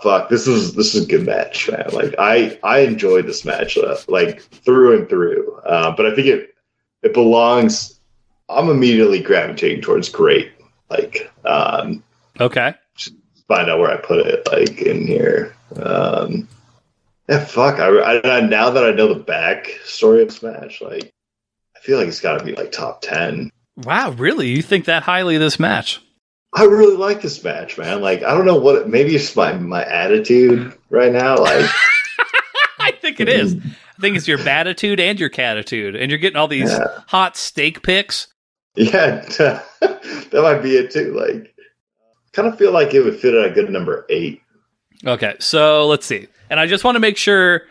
Fuck. This is a good match, man. Like I enjoyed this match, like through and through. But I think it belongs. I'm immediately gravitating towards great. Like, okay. Find out where I put it, like in here. Yeah, fuck. I now that I know the back story of this match, like I feel like it's got to be like top 10. Wow, really? You think that highly of this match? I really like this match, man. Like I don't know what. Maybe it's my attitude right now. Like I think it is. I think it's your batitude and your catitude, and you're getting all these hot steak picks. Yeah, that might be it too. Like. Kind of feel like it would fit at a good number 8. Okay, so let's see. And I just want to make sure,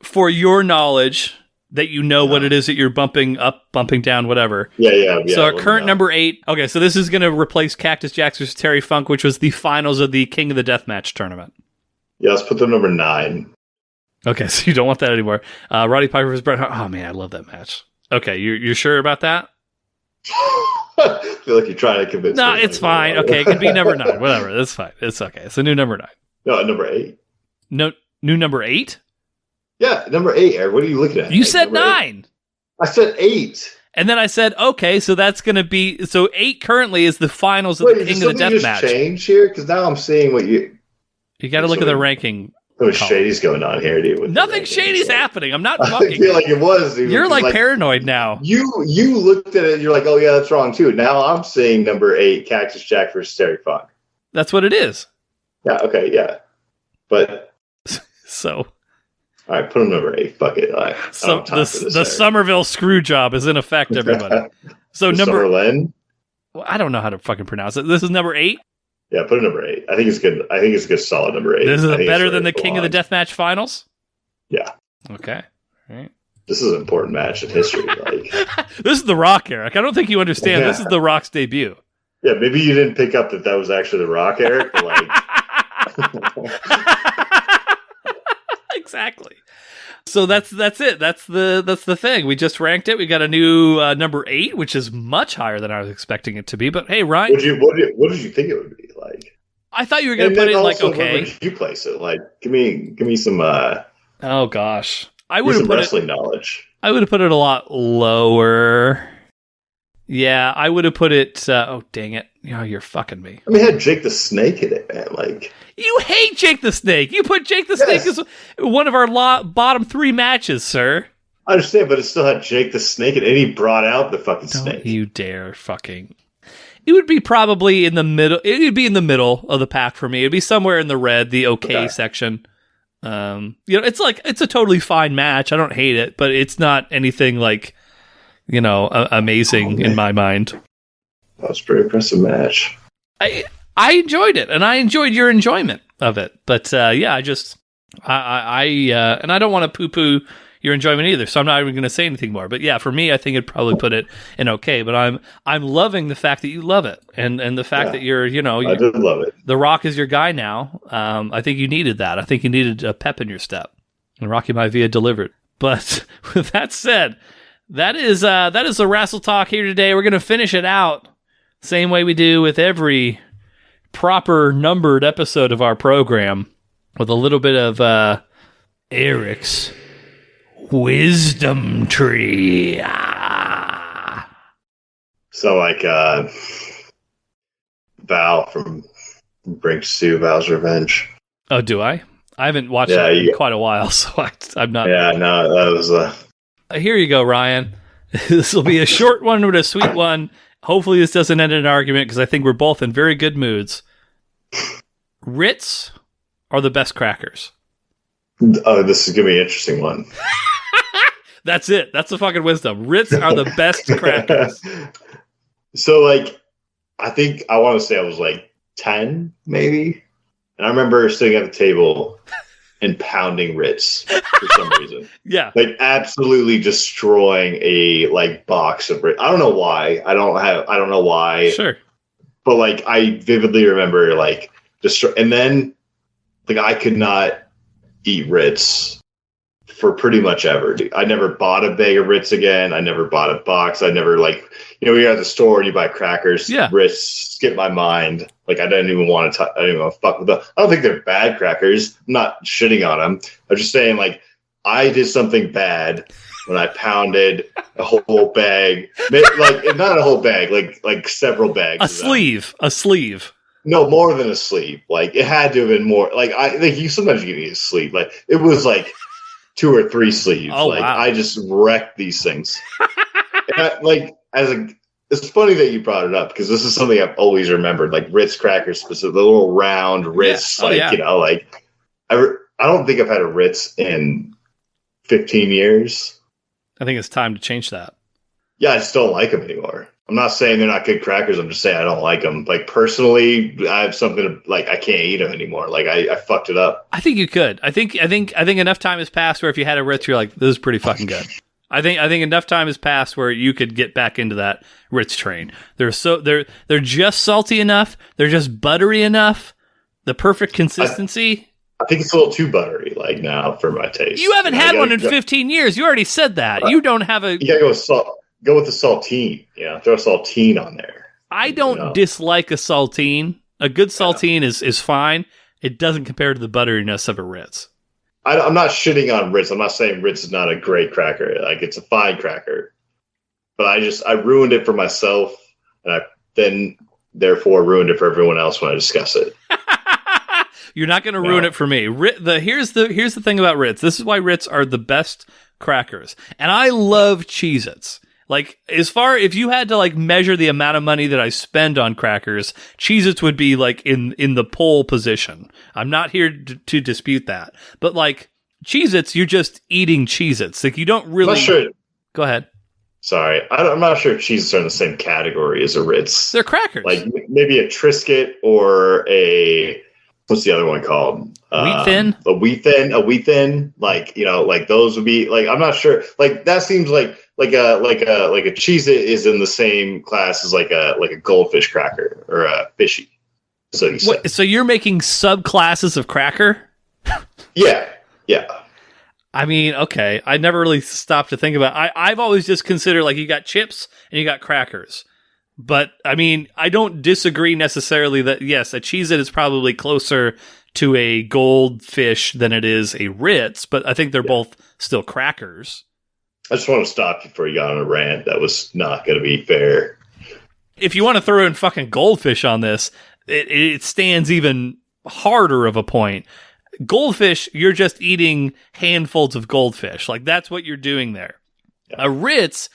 for your knowledge, that you know what it is that you're bumping up, bumping down, whatever. Yeah. So our current number 8. Okay, so this is going to replace Cactus Jack versus Terry Funk, which was the finals of the King of the Deathmatch tournament. Yeah, let's put the number 9. Okay, so you don't want that anymore. Roddy Piper versus Bret Hart. Oh man, I love that match. Okay, you're sure about that? I feel like you're trying to convince me. No, it's fine. Okay, it can be number 9. Whatever, that's fine. It's okay. It's a new number 9. No, number 8. No, new number 8? Yeah, number 8, Eric. What are you looking at? You said 9. 8. I said 8. And then I said, okay, so that's going to be... So 8 currently is the finals of the King of the Deathmatch. Change here? Because now I'm seeing what you... You got to look at the ranking. What shady's going on here, dude? Nothing shady's happening. I'm not fucking... I feel like it was, dude. You're like paranoid now. You looked at it and you're like, oh yeah, that's wrong too. Now I'm seeing number 8, Cactus Jack versus Terry Funk. That's what it is. Yeah, okay, yeah. But... So... All right, put him number 8. Fuck it. So the Somerville screw job is in effect, everybody. So number... Summerlin? Well, I don't know how to fucking pronounce it. This is number 8? Yeah, put it number 8. I think it's good. I think it's a good solid number 8. This is better than the King of the Deathmatch finals? Yeah. Okay. All right. This is an important match in history. Like this is The Rock, Eric. I don't think you understand. Yeah. This is The Rock's debut. Yeah, maybe you didn't pick up that was actually The Rock, Eric. But Exactly. So that's it. That's the thing. We just ranked it. We got a new number 8, which is much higher than I was expecting it to be. But hey, Ryan, what did you think it would be like? I thought you were going to put it like okay. Where would you place it? Like, give me some. Oh gosh, I would have put wrestling knowledge. I would have put it a lot lower. Yeah, I would have put it. Oh dang it! Oh, you're fucking me. I mean, it had Jake the Snake in it, man. Like. You hate Jake the Snake. You put Jake the Snake as one of our bottom 3 matches, sir. I understand, but it still had Jake the Snake, and he brought out the fucking Don't snake. You dare fucking. It would be probably in the middle. It would be in the middle of the pack for me. It'd be somewhere in the red, the okay section. It's a totally fine match. I don't hate it, but it's not anything like, amazing in my mind. That was a pretty impressive match. I enjoyed it, and I enjoyed your enjoyment of it. But I don't want to poo-poo your enjoyment either, so I'm not even going to say anything more. But yeah, for me, I think it'd probably put it in okay. But I'm loving the fact that you love it, and the fact that you're I did love it. The Rock is your guy now. I think you needed that. I think you needed a pep in your step, and Rocky Maivia delivered. But with that said, that is the Wrestle Talk here today. We're going to finish it out same way we do with every proper numbered episode of our program, with a little bit of Erik's wisdom tree. So like Val from Brink Sue, Val's Revenge. Oh, do I? I haven't watched that in quite a while, so I'm not. Yeah, no, that was Here you go, Ryan. This will be a short one with a sweet one. Hopefully this doesn't end in an argument, because I think we're both in very good moods. Ritz are the best crackers. Oh, this is going to be an interesting one. That's it. That's the fucking wisdom. Ritz are the best crackers. So, like, I think I want to say I was like 10, maybe. And I remember sitting at the table and pounding Ritz for some reason. Yeah. Like absolutely destroying a like box of Ritz. I don't know why. I don't know why. Sure. But like I vividly remember like and then like I could not eat Ritz for pretty much ever. Dude. I never bought a bag of Ritz again. I never bought a box. I never like, you're at the store and you buy crackers. Yeah. Ritz skip my mind. Like I didn't even want to. I didn't even want to fuck with them. I don't think they're bad crackers. I'm not shitting on them. I'm just saying like I did something bad when I pounded a whole bag. Like not a whole bag. Like several bags. A sleeve. No, more than a sleeve. Like it had to have been more. Like you sometimes you can eat a sleeve. Like it was like 2 or 3 sleeves. Oh, like wow. I just wrecked these things. It's funny that you brought it up because this is something I've always remembered. Like Ritz crackers, specifically, the little round Ritz. Yeah. I don't think I've had a Ritz in 15 years. I think it's time to change that. Yeah, I just don't like them anymore. I'm not saying they're not good crackers. I'm just saying I don't like them. Like personally, I have something like I can't eat them anymore. Like I fucked it up. I think you could. I think enough time has passed where if you had a Ritz, you're like, this is pretty fucking good. I think enough time has passed where you could get back into that Ritz train. They're just salty enough. They're just buttery enough. The perfect consistency. I think it's a little too buttery, like now for my taste. You haven't had one in 15 years. You already said that. You don't have a. You gotta go with salt. Go with the saltine. Throw a saltine on there. I don't dislike a saltine. A good saltine is fine. It doesn't compare to the butteriness of a Ritz. I'm not shitting on Ritz. I'm not saying Ritz is not a great cracker. Like it's a fine cracker, but I ruined it for myself, and I then therefore ruined it for everyone else when I discuss it. You're not going to ruin it for me. Here's the thing about Ritz. This is why Ritz are the best crackers, and I love Cheez-Its. Like, if you had to, like, measure the amount of money that I spend on crackers, Cheez-Its would be, like, in the pole position. I'm not here to dispute that. But, like, Cheez-Its, you're just eating Cheez-Its. Like, you don't really... I'm not sure. Go ahead. Sorry. I'm not sure Cheez-Its are in the same category as a Ritz. They're crackers. Like, maybe a Triscuit or a... What's the other one called? Wheat Thin? A Wheat Thin. Like, like, those would be... Like, I'm not sure. Like, that seems like a Cheez-It is in the same class as like a goldfish cracker or a fishy. So you said. So you're making subclasses of cracker? Yeah. I mean, okay. I never really stopped to think about. I've always just considered like you got chips and you got crackers. But I mean, I don't disagree necessarily that yes, a Cheez-It is probably closer to a goldfish than it is a Ritz. But I think they're both still crackers. I just want to stop you before you got on a rant. That was not going to be fair. If you want to throw in fucking goldfish on this, it stands even harder of a point. Goldfish, you're just eating handfuls of goldfish. Like, that's what you're doing there. Yeah. A Ritz,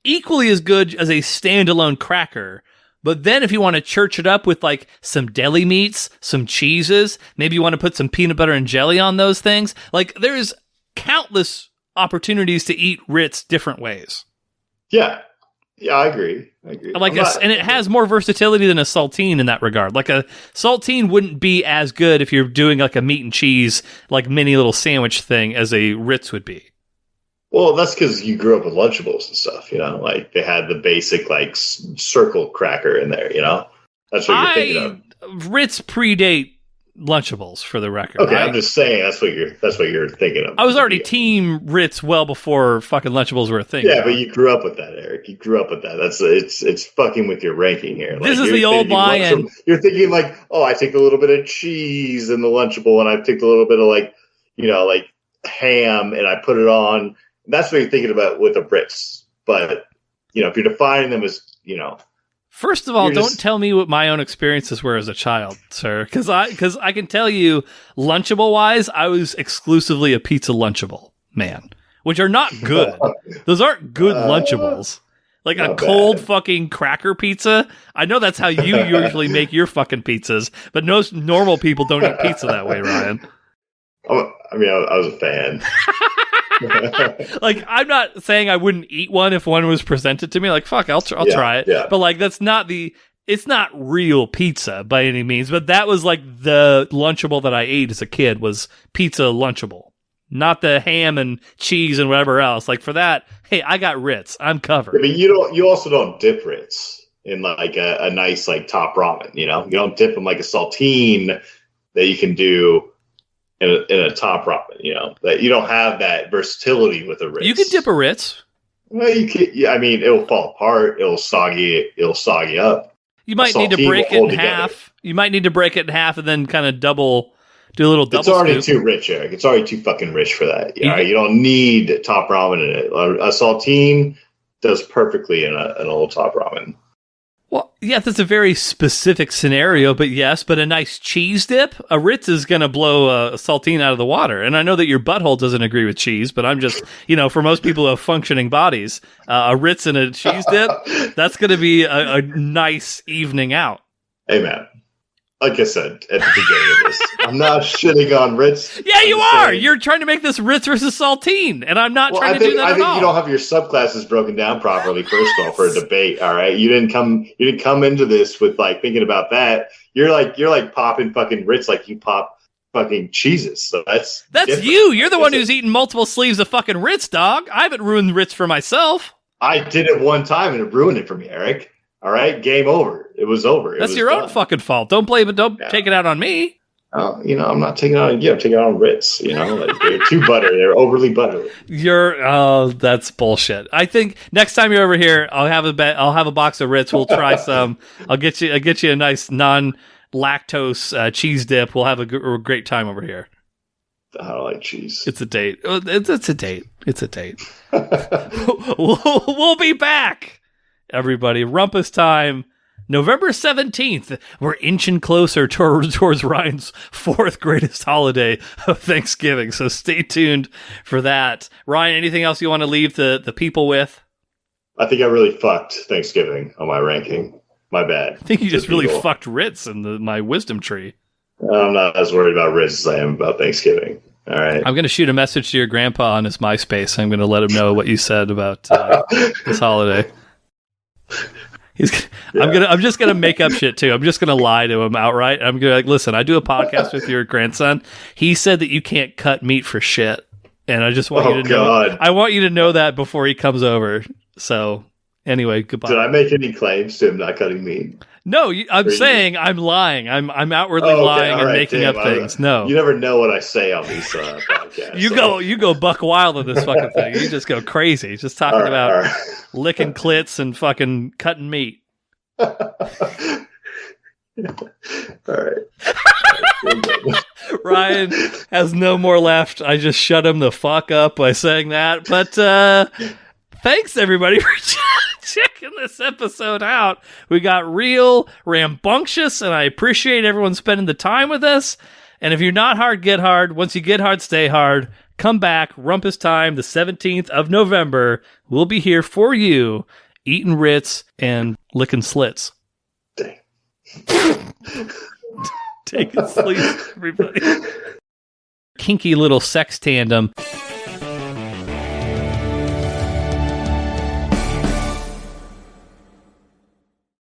equally as good as a standalone cracker, but then if you want to church it up with, like, some deli meats, some cheeses, maybe you want to put some peanut butter and jelly on those things, like, there's countless opportunities to eat Ritz different ways. Yeah, I agree. And it has more versatility than a saltine in that regard. Like a saltine wouldn't be as good if you're doing like a meat and cheese, like mini little sandwich thing as a Ritz would be. Well, that's because you grew up with Lunchables and stuff, like they had the basic like circle cracker in there, That's what you're thinking of. Ritz predate Lunchables, for the record. Okay, I'm just saying that's what you're thinking of. I was already team Ritz well before fucking Lunchables were a thing. Yeah, but you grew up with that, Eric. You grew up with that. It's fucking with your ranking here. This is the old line. You're thinking like, oh, I take a little bit of cheese in the Lunchable, and I take a little bit of like ham, and I put it on. That's what you're thinking about with a Ritz. But if you're defining them as First of all, don't tell me what my own experiences were as a child, sir, because I can tell you, Lunchable-wise, I was exclusively a pizza Lunchable man, which are not good. Those aren't good Lunchables. Like a cold fucking cracker pizza. I know that's how you usually make your fucking pizzas, but most normal people don't eat pizza that way, Ryan. I was a fan. Like, I'm not saying I wouldn't eat one if one was presented to me. Like, fuck, I'll try it. Yeah. But like, that's not the. it's not real pizza by any means, but that was like the Lunchable that I ate as a kid was pizza Lunchable, not the ham and cheese and whatever else. Like for that, hey, I got Ritz. I'm covered. I mean, you also don't dip Ritz in like a nice like top ramen. You don't dip them like a saltine that you can do in a top ramen. That you don't have that versatility with a Ritz. You can dip a Ritz. Well, you can. Yeah, I mean, it'll fall apart. It'll soggy up. You might need to break it in half. You might need to break it in half and then kind of do a little double. It's already scoop. too rich, Erik. It's already too fucking rich for that. You don't need top ramen in it. A saltine does perfectly in a little top ramen. Well, yeah, that's a very specific scenario, but yes, but a nice cheese dip, a Ritz is going to blow a saltine out of the water. And I know that your butthole doesn't agree with cheese, but I'm just, for most people who have functioning bodies, a Ritz and a cheese dip, that's going to be a nice evening out. Hey, man. Like I said at the beginning of this, I'm not shitting on Ritz. Yeah, you are. You're trying to make this Ritz versus saltine, and I'm not trying to do that at all. I think you don't have your subclasses broken down properly. First of all, for a debate, all right. You didn't come into this with like thinking about that. You're like popping fucking Ritz like you pop fucking cheeses. So that's different. You. You're the one who's eaten multiple sleeves of fucking Ritz, dog. I haven't ruined Ritz for myself. I did it one time and it ruined it for me, Erik. All right, game over. It was over. That's your own fucking fault. Don't blame it. Don't take it out on me. I'm not taking it out on you. I'm taking it out on Ritz. Like they're too buttery. They're overly buttery. That's bullshit. I think next time you're over here, I'll have a box of Ritz. We'll try some. I'll get you a nice non-lactose cheese dip. We'll have a great time over here. I don't like cheese. It's a date. It's a date. It's a date. We'll be back. Everybody, Rumpus time, November 17th. We're inching closer towards Ryan's fourth greatest holiday of Thanksgiving, so stay tuned for that. Ryan, anything else you want to leave the people with? I think I really fucked Thanksgiving on my ranking. My bad. I think you just really fucked Ritz in my wisdom tree. I'm not as worried about Ritz as I am about Thanksgiving. All right. I'm going to shoot a message to your grandpa on his MySpace. I'm going to let him know what you said about this holiday. I'm just gonna make up shit too. I'm just gonna lie to him outright. I'm gonna listen. I do a podcast with your grandson. He said that you can't cut meat for shit, and I just want you to know. I want you to know that before he comes over. So anyway, goodbye. Did I make any claims to him not cutting meat? No, I'm saying I'm lying. I'm outwardly lying and making up things. No, you never know what I say on these podcasts. You go buck wild on this fucking thing. You just go crazy. Just talking about licking clits and fucking cutting meat. All right. Ryan has no more left. I just shut him the fuck up by saying that. But thanks everybody for checking this episode out. We got real rambunctious, and I appreciate everyone spending the time with us. And if you're not hard, get hard. Once you get hard, stay hard. Come back. Rumpus time, the 17th of November. We'll be here for you, eating Ritz and licking slits. Dang. Take a sleep, everybody. Kinky little sex tandem.